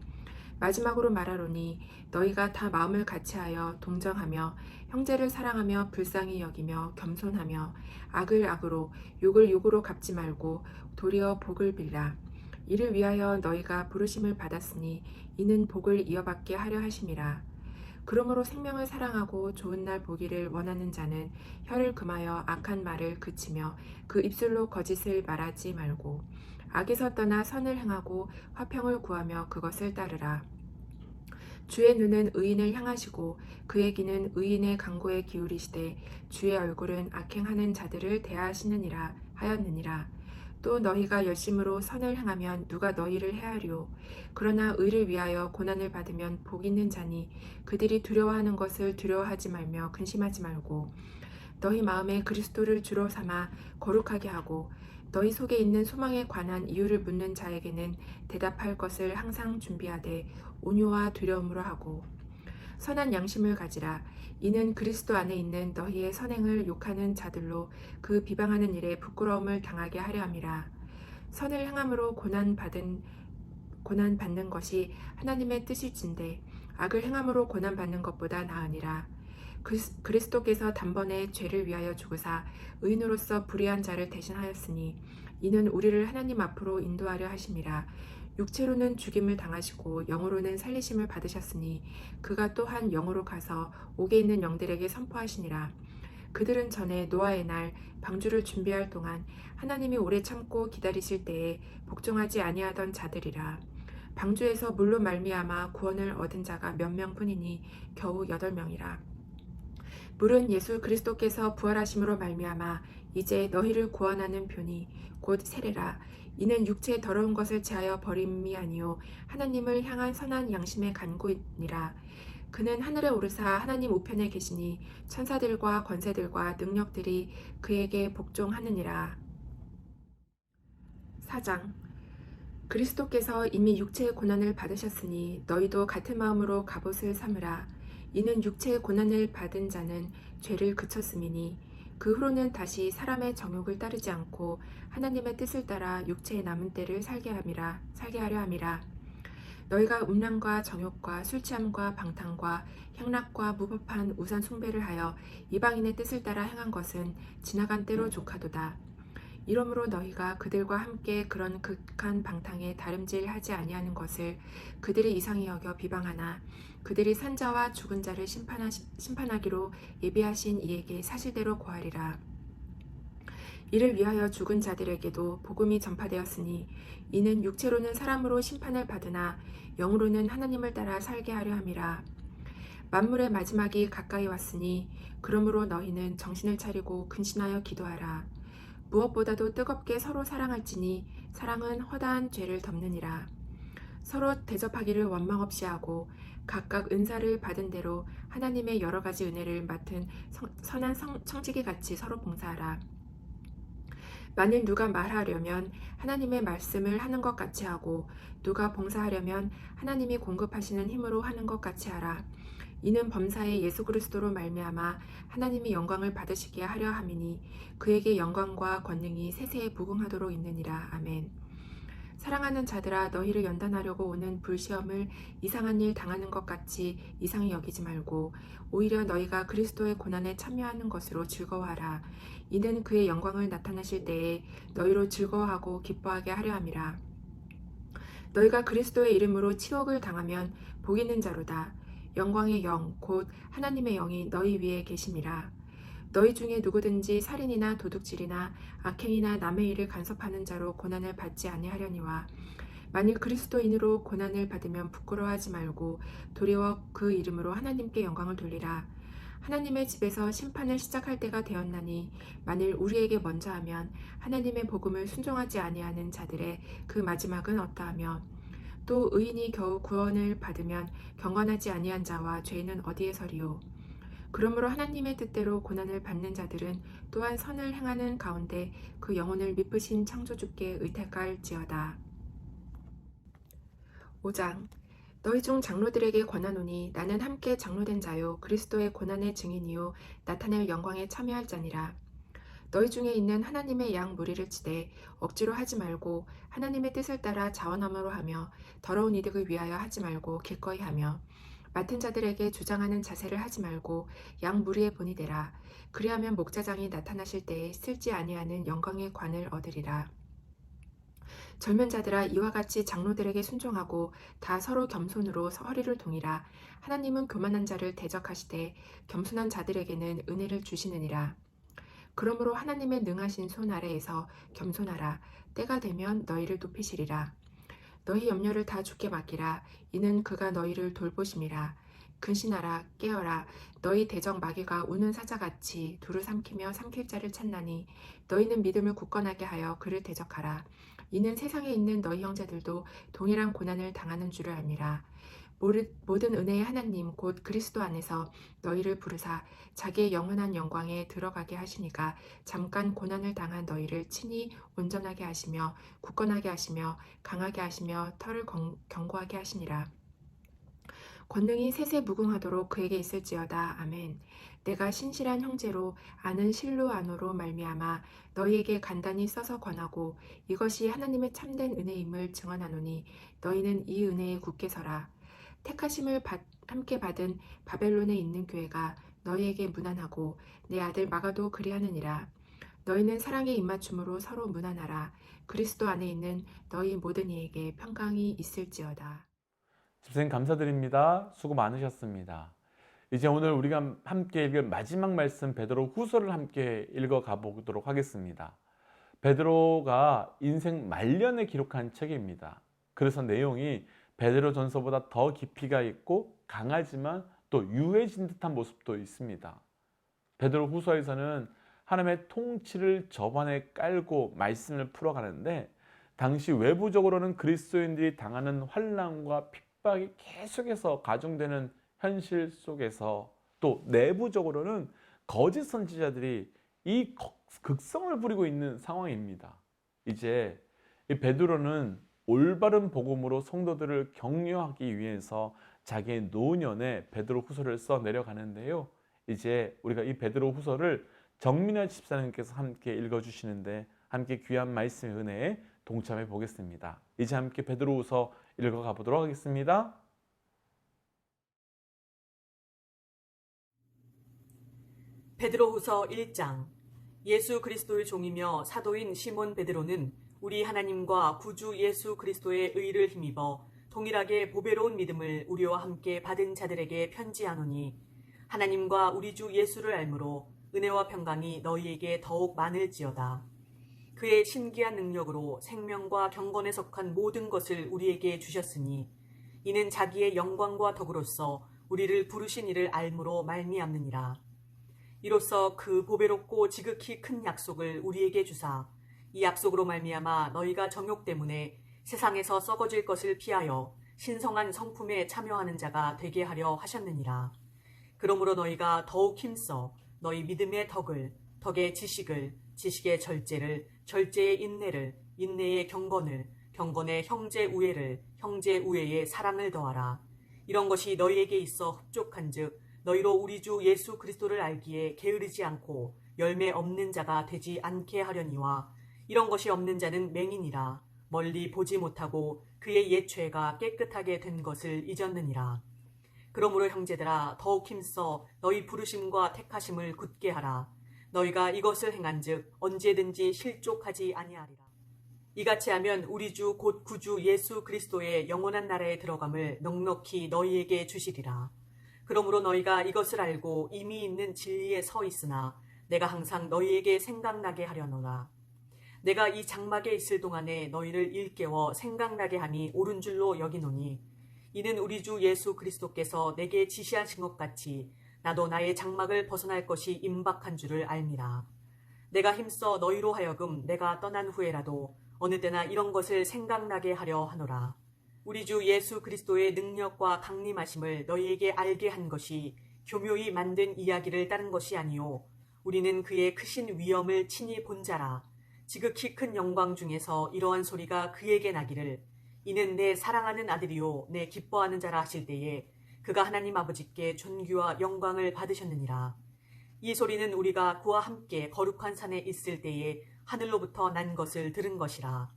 마지막으로 말하노니 너희가 다 마음을 같이하여 동정하며 형제를 사랑하며 불쌍히 여기며 겸손하며 악을 악으로 욕을 욕으로 갚지 말고 도리어 복을 빌라. 이를 위하여 너희가 부르심을 받았으니 이는 복을 이어받게 하려 하심이라. 그러므로 생명을 사랑하고 좋은 날 보기를 원하는 자는 혀를 금하여 악한 말을 그치며 그 입술로 거짓을 말하지 말고 악에서 떠나 선을 행하고 화평을 구하며 그것을 따르라. 주의 눈은 의인을 향하시고 그의 귀는 의인의 간구에 기울이시되 주의 얼굴은 악행하는 자들을 대하시느니라 하였느니라. 또 너희가 열심으로 선을 행하면 누가 너희를 해하리요. 그러나 의를 위하여 고난을 받으면 복 있는 자니 그들이 두려워하는 것을 두려워하지 말며 근심하지 말고 너희 마음에 그리스도를 주로 삼아 거룩하게 하고 너희 속에 있는 소망에 관한 이유를 묻는 자에게는 대답할 것을 항상 준비하되 온유와 두려움으로 하고 선한 양심을 가지라. 이는 그리스도 안에 있는 너희의 선행을 욕하는 자들로 그 비방하는 일에 부끄러움을 당하게 하려 함이라. 선을 행함으로 고난 받는 것이 하나님의 뜻일진데 악을 행함으로 고난 받는 것보다 나으니라. 그리스도께서 단번에 죄를 위하여 죽으사 의인으로서 불의한 자를 대신하였으니 이는 우리를 하나님 앞으로 인도하려 하심이라. 육체로는 죽임을 당하시고 영으로는 살리심을 받으셨으니 그가 또한 영으로 가서 옥에 있는 영들에게 선포하시니라. 그들은 전에 노아의 날 방주를 준비할 동안 하나님이 오래 참고 기다리실 때에 복종하지 아니하던 자들이라. 방주에서 물로 말미암아 구원을 얻은 자가 몇 명뿐이니 겨우 8명이라. 물은 예수 그리스도께서 부활하심으로 말미암아 이제 너희를 구원하는 표니 곧 세례라. 이는 육체의 더러운 것을 제하여 버림이 아니요 하나님을 향한 선한 양심의 간구이니라. 그는 하늘에 오르사 하나님 우편에 계시니 천사들과 권세들과 능력들이 그에게 복종하느니라. 4장. 그리스도께서 이미 육체의 고난을 받으셨으니 너희도 같은 마음으로 갑옷을 삼으라. 이는 육체의 고난을 받은 자는 죄를 그쳤음이니 그 후로는 다시 사람의 정욕을 따르지 않고 하나님의 뜻을 따라 육체의 남은 때를 살게 하려 함이라. 너희가 음란과 정욕과 술취함과 방탕과 향락과 무법한 우상 숭배를 하여 이방인의 뜻을 따라 행한 것은 지나간 때로 족하도다. 이러므로 너희가 그들과 함께 그런 극한 방탕에 다름질하지 아니하는 것을 그들의 이상히 여겨 비방하나 그들이 산자와 죽은 자를 심판하기로 예비하신 이에게 사실대로 고하리라. 이를 위하여 죽은 자들에게도 복음이 전파되었으니 이는 육체로는 사람으로 심판을 받으나 영으로는 하나님을 따라 살게 하려 함이라. 만물의 마지막이 가까이 왔으니 그러므로 너희는 정신을 차리고 근신하여 기도하라. 무엇보다도 뜨겁게 서로 사랑할지니 사랑은 허다한 죄를 덮느니라. 서로 대접하기를 원망 없이 하고 각각 은사를 받은 대로 하나님의 여러 가지 은혜를 맡은 선한 청지기 같이 서로 봉사하라. 만일 누가 말하려면 하나님의 말씀을 하는 것 같이 하고 누가 봉사하려면 하나님이 공급하시는 힘으로 하는 것 같이 하라. 이는 범사에 예수 그리스도로 말미암아 하나님이 영광을 받으시게 하려 함이니 그에게 영광과 권능이 세세에 무궁하도록 있느니라. 아멘. 사랑하는 자들아, 너희를 연단하려고 오는 불시험을 이상한 일 당하는 것 같이 이상히 여기지 말고 오히려 너희가 그리스도의 고난에 참여하는 것으로 즐거워하라. 이는 그의 영광을 나타내실 때에 너희로 즐거워하고 기뻐하게 하려 함이라. 너희가 그리스도의 이름으로 치욕을 당하면 복 있는 자로다. 영광의 영, 곧 하나님의 영이 너희 위에 계심이라. 너희 중에 누구든지 살인이나 도둑질이나 악행이나 남의 일을 간섭하는 자로 고난을 받지 아니하려니와 만일 그리스도인으로 고난을 받으면 부끄러워하지 말고 도리어 그 이름으로 하나님께 영광을 돌리라. 하나님의 집에서 심판을 시작할 때가 되었나니 만일 우리에게 먼저 하면 하나님의 복음을 순종하지 아니하는 자들의 그 마지막은 어떠하며 또 의인이 겨우 구원을 받으면 경건하지 아니한 자와 죄인은 어디에 서리요. 그러므로 하나님의 뜻대로 고난을 받는 자들은 또한 선을 행하는 가운데 그 영혼을 미쁘신 창조주께 의탁할지어다. 5장. 너희 중 장로들에게 권하노니 나는 함께 장로된 자요 그리스도의 고난의 증인이요 나타낼 영광에 참여할 자니라. 너희 중에 있는 하나님의 양 무리를 치되 억지로 하지 말고 하나님의 뜻을 따라 자원함으로 하며 더러운 이득을 위하여 하지 말고 기꺼이 하며 맡은 자들에게 주장하는 자세를 하지 말고 양 무리의 본이 되라. 그리하면 목자장이 나타나실 때에 쓸지 아니하는 영광의 관을 얻으리라. 젊은 자들아 이와 같이 장로들에게 순종하고 다 서로 겸손으로 허리를 동이라. 하나님은 교만한 자를 대적하시되 겸손한 자들에게는 은혜를 주시느니라. 그러므로 하나님의 능하신 손 아래에서 겸손하라. 때가 되면 너희를 높이시리라. 너희 염려를 다 주께 맡기라. 이는 그가 너희를 돌보심이라. 근신하라. 깨어라. 너희 대적 마귀가 우는 사자같이 두루 삼키며 삼킬 자를 찾나니 너희는 믿음을 굳건하게 하여 그를 대적하라. 이는 세상에 있는 너희 형제들도 동일한 고난을 당하는 줄을 알미라. 모든 은혜의 하나님 곧 그리스도 안에서 너희를 부르사 자기의 영원한 영광에 들어가게 하시니가 잠깐 고난을 당한 너희를 친히 온전하게 하시며 굳건하게 하시며 강하게 하시며 털을 견고하게 하시니라. 권능이 세세 무궁하도록 그에게 있을지어다. 아멘. 내가 신실한 형제로 아는 실로 안으로 말미암아 너희에게 간단히 써서 권하고 이것이 하나님의 참된 은혜임을 증언하노니 너희는 이 은혜에 굳게 서라. 택하심을 함께 받은 바벨론에 있는 교회가 너희에게 문안하고 내 아들 마가도 그리하느니라. 너희는 사랑의 입맞춤으로 서로 문안하라. 그리스도 안에 있는 너희 모든 이에게 평강이 있을지어다. 집사님 감사드립니다. 수고 많으셨습니다. 이제 오늘 우리가 함께 읽을 마지막 말씀 베드로 후서를 함께 읽어가 보도록 하겠습니다. 베드로가 인생 말년에 기록한 책입니다. 그래서 내용이 베드로전서보다 더 깊이가 있고 강하지만 또 유해진 듯한 모습도 있습니다. 베드로 후서에서는 하나님의 통치를 저반에 깔고 말씀을 풀어가는데 당시 외부적으로는 그리스도인들이 당하는 환난과 핍박이 계속해서 가중되는 현실 속에서 또 내부적으로는 거짓 선지자들이 이 극성을 부리고 있는 상황입니다. 이제 이 베드로는 올바른 복음으로 성도들을 격려하기 위해서 자기의 노년에 베드로 후서를 써 내려가는데요. 이제 우리가 이 베드로 후서를 정민아 집사님께서 함께 읽어주시는데 함께 귀한 말씀의 은혜에 동참해 보겠습니다. 이제 함께 베드로 후서 읽어가 보도록 하겠습니다. 베드로후서 1장. 예수 그리스도의 종이며 사도인 시몬 베드로는 우리 하나님과 구주 예수 그리스도의 의를 힘입어 동일하게 보배로운 믿음을 우리와 함께 받은 자들에게 편지하노니 하나님과 우리 주 예수를 알므로 은혜와 평강이 너희에게 더욱 많을지어다. 그의 신기한 능력으로 생명과 경건에 속한 모든 것을 우리에게 주셨으니 이는 자기의 영광과 덕으로서 우리를 부르신 이를 알므로 말미암느니라. 이로써 그 보배롭고 지극히 큰 약속을 우리에게 주사 이 약속으로 말미암아 너희가 정욕 때문에 세상에서 썩어질 것을 피하여 신성한 성품에 참여하는 자가 되게 하려 하셨느니라. 그러므로 너희가 더욱 힘써 너희 믿음의 덕을, 덕의 지식을, 지식의 절제를, 절제의 인내를, 인내의 경건을, 경건의 형제 우애를, 형제 우애의 사랑을 더하라. 이런 것이 너희에게 있어 흡족한즉 너희로 우리 주 예수 그리스도를 알기에 게으르지 않고 열매 없는 자가 되지 않게 하려니와 이런 것이 없는 자는 맹인이라 멀리 보지 못하고 그의 옛 죄가 깨끗하게 된 것을 잊었느니라. 그러므로 형제들아 더욱 힘써 너희 부르심과 택하심을 굳게 하라. 너희가 이것을 행한즉 언제든지 실족하지 아니하리라. 이같이 하면 우리 주 곧 구주 예수 그리스도의 영원한 나라에 들어감을 넉넉히 너희에게 주시리라. 그러므로 너희가 이것을 알고 이미 있는 진리에 서 있으나 내가 항상 너희에게 생각나게 하려노라. 내가 이 장막에 있을 동안에 너희를 일깨워 생각나게 함이 옳은 줄로 여기노니 이는 우리 주 예수 그리스도께서 내게 지시하신 것 같이 나도 나의 장막을 벗어날 것이 임박한 줄을 알미라. 내가 힘써 너희로 하여금 내가 떠난 후에라도 어느 때나 이런 것을 생각나게 하려 하노라. 우리 주 예수 그리스도의 능력과 강림하심을 너희에게 알게 한 것이 교묘히 만든 이야기를 따른 것이 아니요 우리는 그의 크신 위엄을 친히 본 자라. 지극히 큰 영광 중에서 이러한 소리가 그에게 나기를 이는 내 사랑하는 아들이요 내 기뻐하는 자라 하실 때에 그가 하나님 아버지께 존귀와 영광을 받으셨느니라. 이 소리는 우리가 그와 함께 거룩한 산에 있을 때에 하늘로부터 난 것을 들은 것이라.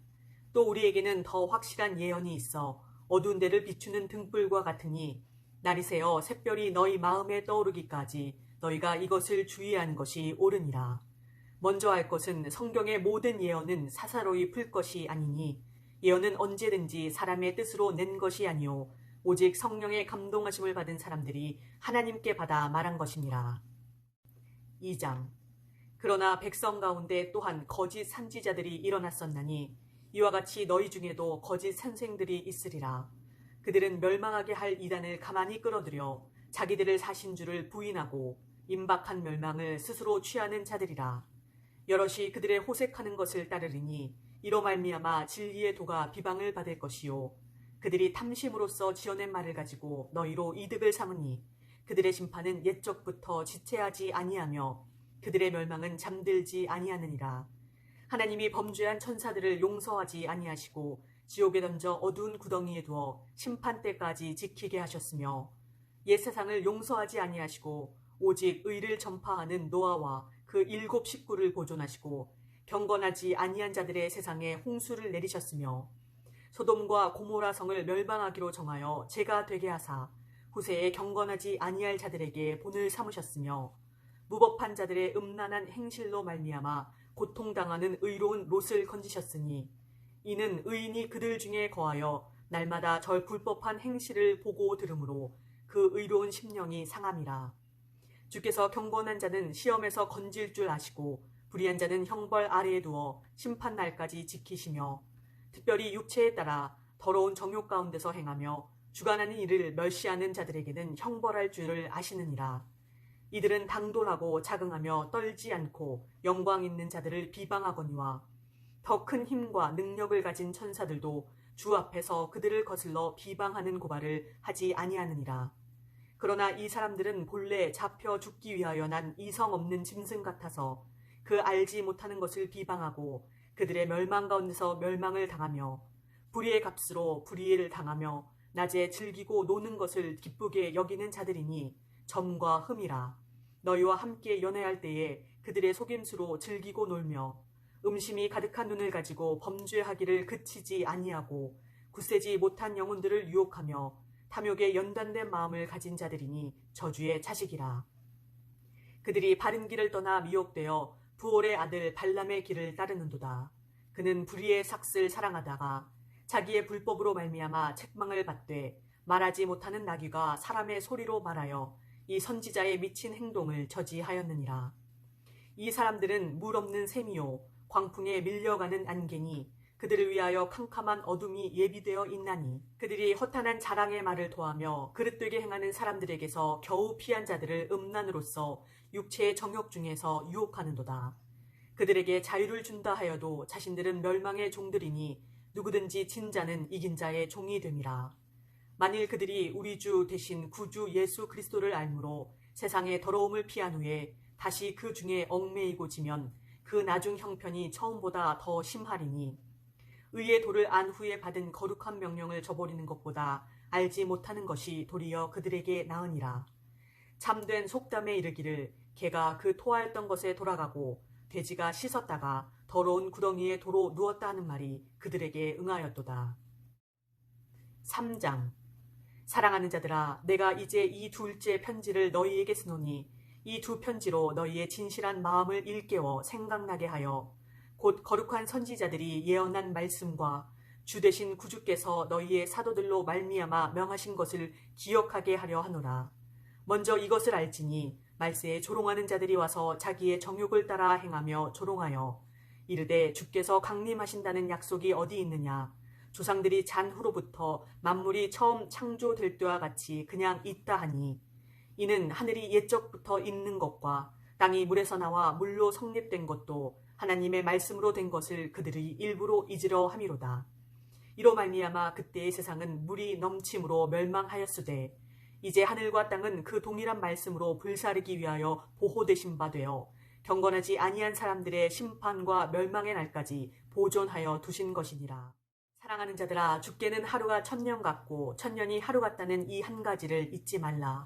또 우리에게는 더 확실한 예언이 있어 어두운 데를 비추는 등불과 같으니 날이 새어 샛별이 너희 마음에 떠오르기까지 너희가 이것을 주의하는 것이 옳으니라. 먼저 알 것은 성경의 모든 예언은 사사로이 풀 것이 아니니 예언은 언제든지 사람의 뜻으로 낸 것이 아니오 오직 성령의 감동하심을 받은 사람들이 하나님께 받아 말한 것이니라. 2장. 그러나 백성 가운데 또한 거짓 선지자들이 일어났었나니 이와 같이 너희 중에도 거짓 선생들이 있으리라. 그들은 멸망하게 할 이단을 가만히 끌어들여 자기들을 사신 줄을 부인하고 임박한 멸망을 스스로 취하는 자들이라. 여럿이 그들의 호색하는 것을 따르리니 이로 말미암아 진리의 도가 비방을 받을 것이요 그들이 탐심으로써 지어낸 말을 가지고 너희로 이득을 삼으니 그들의 심판은 옛적부터 지체하지 아니하며 그들의 멸망은 잠들지 아니하느니라. 하나님이 범죄한 천사들을 용서하지 아니하시고 지옥에 던져 어두운 구덩이에 두어 심판 때까지 지키게 하셨으며 옛 세상을 용서하지 아니하시고 오직 의를 전파하는 노아와 그 7 식구를 보존하시고 경건하지 아니한 자들의 세상에 홍수를 내리셨으며 소돔과 고모라 성을 멸망하기로 정하여 죄가 되게 하사 후세에 경건하지 아니할 자들에게 본을 삼으셨으며 무법한 자들의 음란한 행실로 말미암아 고통당하는 의로운 롯을 건지셨으니 이는 의인이 그들 중에 거하여 날마다 절 불법한 행실을 보고 들으므로 그 의로운 심령이 상함이라. 주께서 경건한 자는 시험에서 건질 줄 아시고 불의한 자는 형벌 아래에 두어 심판 날까지 지키시며 특별히 육체에 따라 더러운 정욕 가운데서 행하며 주관하는 일을 멸시하는 자들에게는 형벌할 줄을 아시느니라. 이들은 당돌하고 자긍하며 떨지 않고 영광 있는 자들을 비방하거니와 더 큰 힘과 능력을 가진 천사들도 주 앞에서 그들을 거슬러 비방하는 고발을 하지 아니하느니라. 그러나 이 사람들은 본래 잡혀 죽기 위하여 난 이성 없는 짐승 같아서 그 알지 못하는 것을 비방하고 그들의 멸망 가운데서 멸망을 당하며 불의의 값으로 불의를 당하며 낮에 즐기고 노는 것을 기쁘게 여기는 자들이니 점과 흠이라. 너희와 함께 연애할 때에 그들의 속임수로 즐기고 놀며 음심이 가득한 눈을 가지고 범죄하기를 그치지 아니하고 굳세지 못한 영혼들을 유혹하며 탐욕에 연단된 마음을 가진 자들이니 저주의 자식이라. 그들이 바른 길을 떠나 미혹되어 부올의 아들 발람의 길을 따르는도다. 그는 불의의 삭슬 사랑하다가 자기의 불법으로 말미암아 책망을 받되 말하지 못하는 나귀가 사람의 소리로 말하여 이 선지자의 미친 행동을 저지하였느니라. 이 사람들은 물 없는 샘이요 광풍에 밀려가는 안개니 그들을 위하여 캄캄한 어둠이 예비되어 있나니 그들이 허탄한 자랑의 말을 토하며 그릇되게 행하는 사람들에게서 겨우 피한 자들을 음란으로써 육체의 정욕 중에서 유혹하는도다. 그들에게 자유를 준다 하여도 자신들은 멸망의 종들이니 누구든지 진 자는 이긴 자의 종이 됨이라. 만일 그들이 우리 주 대신 구주 예수 그리스도를 알므로 세상의 더러움을 피한 후에 다시 그 중에 얽매이고 지면 그 나중 형편이 처음보다 더 심하리니 의의 도를 안 후에 받은 거룩한 명령을 저버리는 것보다 알지 못하는 것이 도리어 그들에게 나으니라. 참된 속담에 이르기를 개가 그 토하였던 것에 돌아가고 돼지가 씻었다가 더러운 구덩이에 도로 누웠다 하는 말이 그들에게 응하였도다. 3장. 사랑하는 자들아, 내가 이제 이 둘째 편지를 너희에게 쓰노니 이 두 편지로 너희의 진실한 마음을 일깨워 생각나게 하여 곧 거룩한 선지자들이 예언한 말씀과 주 되신 구주께서 너희의 사도들로 말미암아 명하신 것을 기억하게 하려 하노라. 먼저 이것을 알지니 말세에 조롱하는 자들이 와서 자기의 정욕을 따라 행하며 조롱하여 이르되 주께서 강림하신다는 약속이 어디 있느냐. 조상들이 잔 후로부터 만물이 처음 창조될 때와 같이 그냥 있다 하니 이는 하늘이 옛적부터 있는 것과 땅이 물에서 나와 물로 성립된 것도 하나님의 말씀으로 된 것을 그들이 일부러 잊으려 함이로다. 이로 말미암아 그때의 세상은 물이 넘침으로 멸망하였으되 이제 하늘과 땅은 그 동일한 말씀으로 불사르기 위하여 보호되신 바 되어 경건하지 아니한 사람들의 심판과 멸망의 날까지 보존하여 두신 것이니라. 사랑하는 자들아, 주께는 하루가 1000년 같고 1000년이 하루 같다는 이 한 가지를 잊지 말라.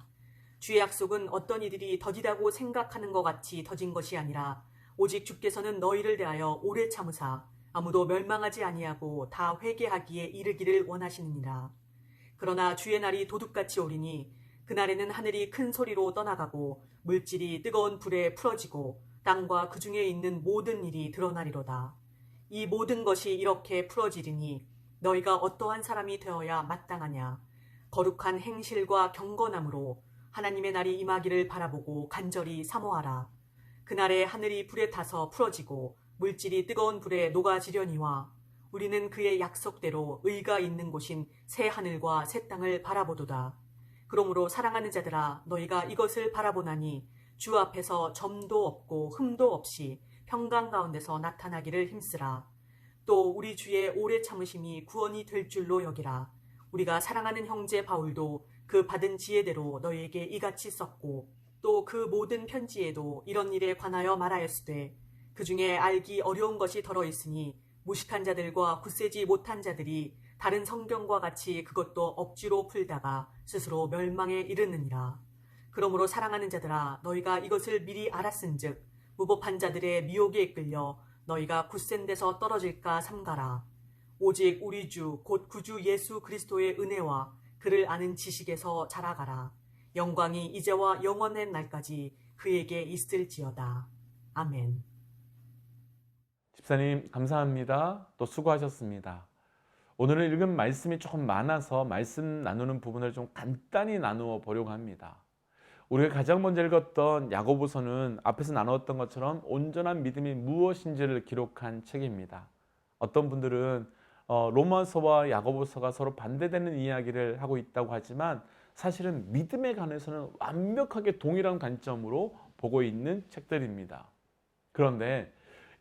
주의 약속은 어떤 이들이 더디다고 생각하는 것 같이 더딘 것이 아니라 오직 주께서는 너희를 대하여 오래 참으사 아무도 멸망하지 아니하고 다 회개하기에 이르기를 원하시느니라. 그러나 주의 날이 도둑같이 오리니 그날에는 하늘이 큰 소리로 떠나가고 물질이 뜨거운 불에 풀어지고 땅과 그 중에 있는 모든 일이 드러나리로다. 이 모든 것이 이렇게 풀어지리니 너희가 어떠한 사람이 되어야 마땅하냐? 거룩한 행실과 경건함으로 하나님의 날이 임하기를 바라보고 간절히 사모하라. 그날에 하늘이 불에 타서 풀어지고 물질이 뜨거운 불에 녹아지려니와 우리는 그의 약속대로 의가 있는 곳인 새 하늘과 새 땅을 바라보도다. 그러므로 사랑하는 자들아, 너희가 이것을 바라보나니 주 앞에서 점도 없고 흠도 없이 평강 가운데서 나타나기를 힘쓰라. 또 우리 주의 오래 참으심이 구원이 될 줄로 여기라. 우리가 사랑하는 형제 바울도 그 받은 지혜대로 너희에게 이같이 썼고 또 그 모든 편지에도 이런 일에 관하여 말하였으되 그 중에 알기 어려운 것이 더러 있으니 무식한 자들과 굳세지 못한 자들이 다른 성경과 같이 그것도 억지로 풀다가 스스로 멸망에 이르느니라. 그러므로 사랑하는 자들아, 너희가 이것을 미리 알았은즉 무법한 자들의 미혹에 이끌려 너희가 굳센 데서 떨어질까 삼가라. 오직 우리 주 곧 구주 예수 그리스도의 은혜와 그를 아는 지식에서 자라가라. 영광이 이제와 영원의 날까지 그에게 있을지어다. 아멘. 집사님 감사합니다. 또 수고하셨습니다. 오늘 읽은 말씀이 조금 많아서 말씀 나누는 부분을 좀 간단히 나누어 보려고 합니다. 우리가 가장 먼저 읽었던 야고보서는 앞에서 나누었던 것처럼 온전한 믿음이 무엇인지를 기록한 책입니다. 어떤 분들은 로마서와 야고보서가 서로 반대되는 이야기를 하고 있다고 하지만 사실은 믿음에 관해서는 완벽하게 동일한 관점으로 보고 있는 책들입니다. 그런데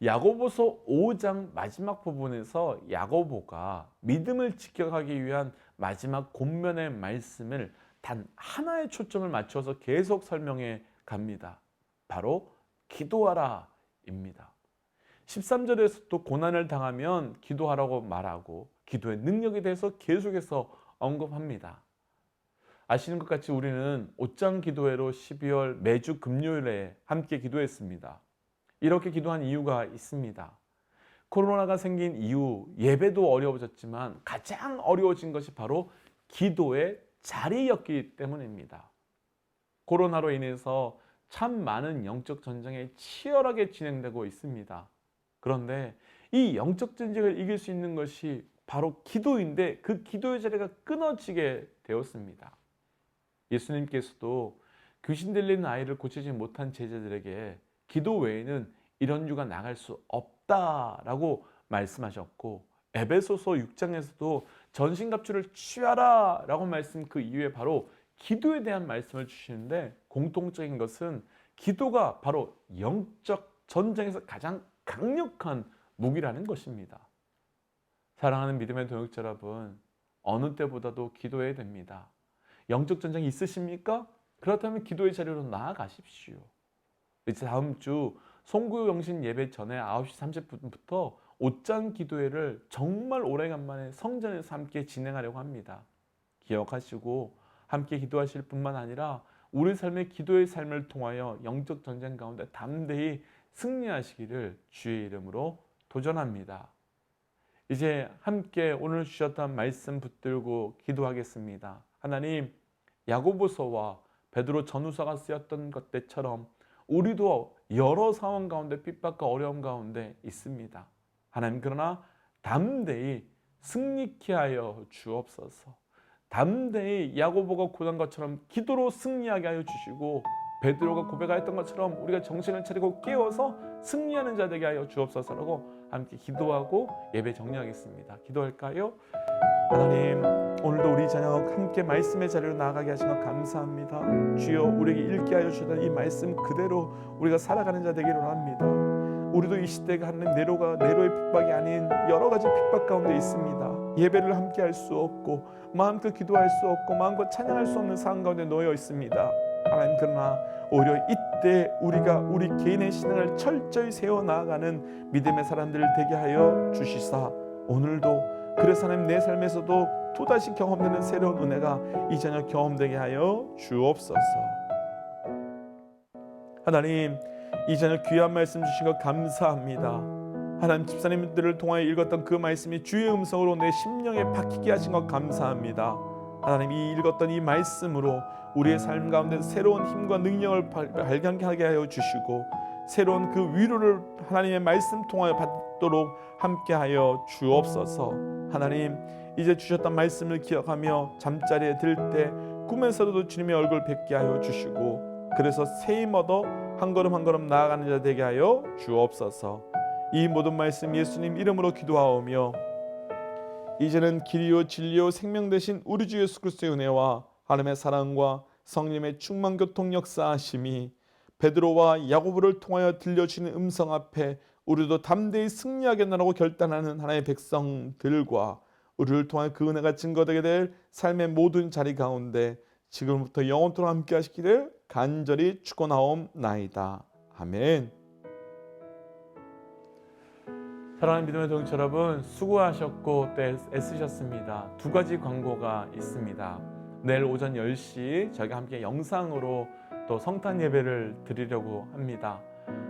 야고보서 5장 마지막 부분에서 야고보가 믿음을 지켜가기 위한 마지막 권면의 말씀을 단 하나의 초점을 맞춰서 계속 설명해 갑니다. 바로 기도하라 입니다. 13절에서도 고난을 당하면 기도하라고 말하고 기도의 능력에 대해서 계속해서 언급합니다. 아시는 것 같이 우리는 옷장 기도회로 12월 매주 금요일에 함께 기도했습니다. 이렇게 기도한 이유가 있습니다. 코로나가 생긴 이후 예배도 어려워졌지만 가장 어려워진 것이 바로 기도의 자리였기 때문입니다. 코로나로 인해서 참 많은 영적 전쟁이 치열하게 진행되고 있습니다. 그런데 이 영적 전쟁을 이길 수 있는 것이 바로 기도인데 그 기도의 자리가 끊어지게 되었습니다. 예수님께서도 귀신 들리는 아이를 고치지 못한 제자들에게 기도 외에는 이런 유가 나갈 수 없다라고 말씀하셨고 에베소서 6장에서도 전신갑주를 취하라 라고 말씀 그 이후에 바로 기도에 대한 말씀을 주시는데 공통적인 것은 기도가 바로 영적 전쟁에서 가장 강력한 무기라는 것입니다. 사랑하는 믿음의 동역자 여러분, 어느 때보다도 기도해야 됩니다. 영적 전쟁이 있으십니까? 그렇다면 기도의 자리로 나아가십시오. 이제 다음 주 송구영신 예배 전에 9시 30분부터 옷장 기도회를 정말 오래간만에 성전에서 함께 진행하려고 합니다. 기억하시고 함께 기도하실 뿐만 아니라 우리 삶의 기도의 삶을 통하여 영적 전쟁 가운데 담대히 승리하시기를 주의 이름으로 도전합니다. 이제 함께 오늘 주셨던 말씀 붙들고 기도하겠습니다. 하나님, 야고보서와 베드로 전후서가 쓰였던 것 때처럼 우리도 여러 상황 가운데 핍박과 어려움 가운데 있습니다. 하나님, 그러나 담대히 승리케 하여 주옵소서. 담대히 야고보가 고난 것처럼 기도로 승리하게 하여 주시고 베드로가 고백하였던 것처럼 우리가 정신을 차리고 깨워서 승리하는 자 되게 하여 주옵소서라고 함께 기도하고 예배 정리하겠습니다. 기도할까요? 하나님, 오늘도 우리 저녁 함께 말씀의 자리로 나아가게 하신 것 감사합니다. 주여, 우리에게 읽게 하여 주시던 이 말씀 그대로 우리가 살아가는 자 되기를 원합니다. 우리도 이 시대가 하는 네로의 핍박이 아닌 여러 가지 핍박 가운데 있습니다. 예배를 함께 할 수 없고 마음껏 기도할 수 없고 마음껏 찬양할 수 없는 상황 가운데 놓여 있습니다. 하나님, 그러나 오히려 이때 우리가 우리 개인의 신앙을 철저히 세워 나아가는 믿음의 사람들을 되게 하여 주시사 오늘도 그래서 하나님 내 삶에서도 또다시 경험되는 새로운 은혜가 이 저녁 경험되게 하여 주옵소서. 하나님, 이 저녁 귀한 말씀 주신 것 감사합니다. 하나님, 집사님들을 통하여 읽었던 그 말씀이 주의 음성으로 내 심령에 박히게 하신 것 감사합니다. 하나님, 이 읽었던 이 말씀으로 우리의 삶 가운데 새로운 힘과 능력을 발견하게 하여 주시고 새로운 그 위로를 하나님의 말씀 통하여 받도록 함께하여 주옵소서. 하나님, 이제 주셨던 말씀을 기억하며 잠자리에 들 때 꿈에서도 주님의 얼굴 뵙게 하여 주시고, 그래서 새 힘 얻어 한 걸음 한 걸음 나아가는 자 되게 하여 주옵소서. 이 모든 말씀 예수님 이름으로 기도하오며, 이제는 길이요 진리요 생명 되신 우리 주 예수 그리스도의 은혜와 하나님의 사랑과 성령의 충만 교통 역사하심이 베드로와 야고보를 통하여 들려주시는 음성 앞에 우리도 담대히 승리하게 나라고 결단하는 하나님의 백성들과 우리를 통하여 그 은혜가 증거되게 될 삶의 모든 자리 가운데 지금부터 영원토록 함께 하시기를 간절히 축원하옵나이다. 아멘. 사랑하는 믿음의 동지 여러분, 수고하셨고 또 애쓰셨습니다. 두 가지 광고가 있습니다. 내일 오전 10시 저희가 함께 영상으로 또 성탄 예배를 드리려고 합니다.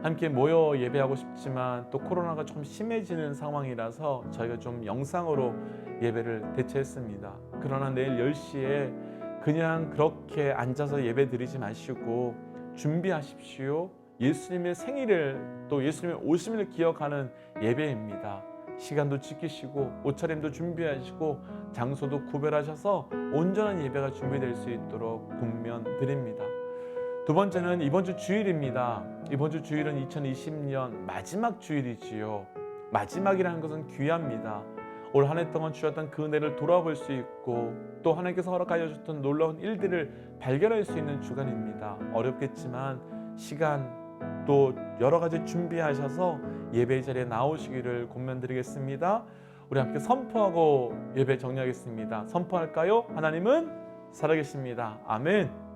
함께 모여 예배하고 싶지만 또 코로나가 좀 심해지는 상황이라서 저희가 좀 영상으로 예배를 대체했습니다. 그러나 내일 10시에 그냥 그렇게 앉아서 예배 드리지 마시고 준비하십시오. 예수님의 생일을 또 예수님의 오심을 기억하는 예배입니다. 시간도 지키시고 옷차림도 준비하시고 장소도 구별하셔서 온전한 예배가 준비될 수 있도록 권면드립니다. 두 번째는 이번 주 주일입니다. 이번 주 주일은 2020년 마지막 주일이지요. 마지막이라는 것은 귀합니다. 올 한 해 동안 주셨던 그 은혜를 돌아볼 수 있고 또 하나님께서 허락하여 주셨던 놀라운 일들을 발견할 수 있는 주간입니다. 어렵겠지만 시간 또 여러 가지 준비하셔서 예배 자리에 나오시기를 권면드리겠습니다. 우리 함께 선포하고 예배 정리하겠습니다. 선포할까요? 하나님은 살아계십니다. 아멘.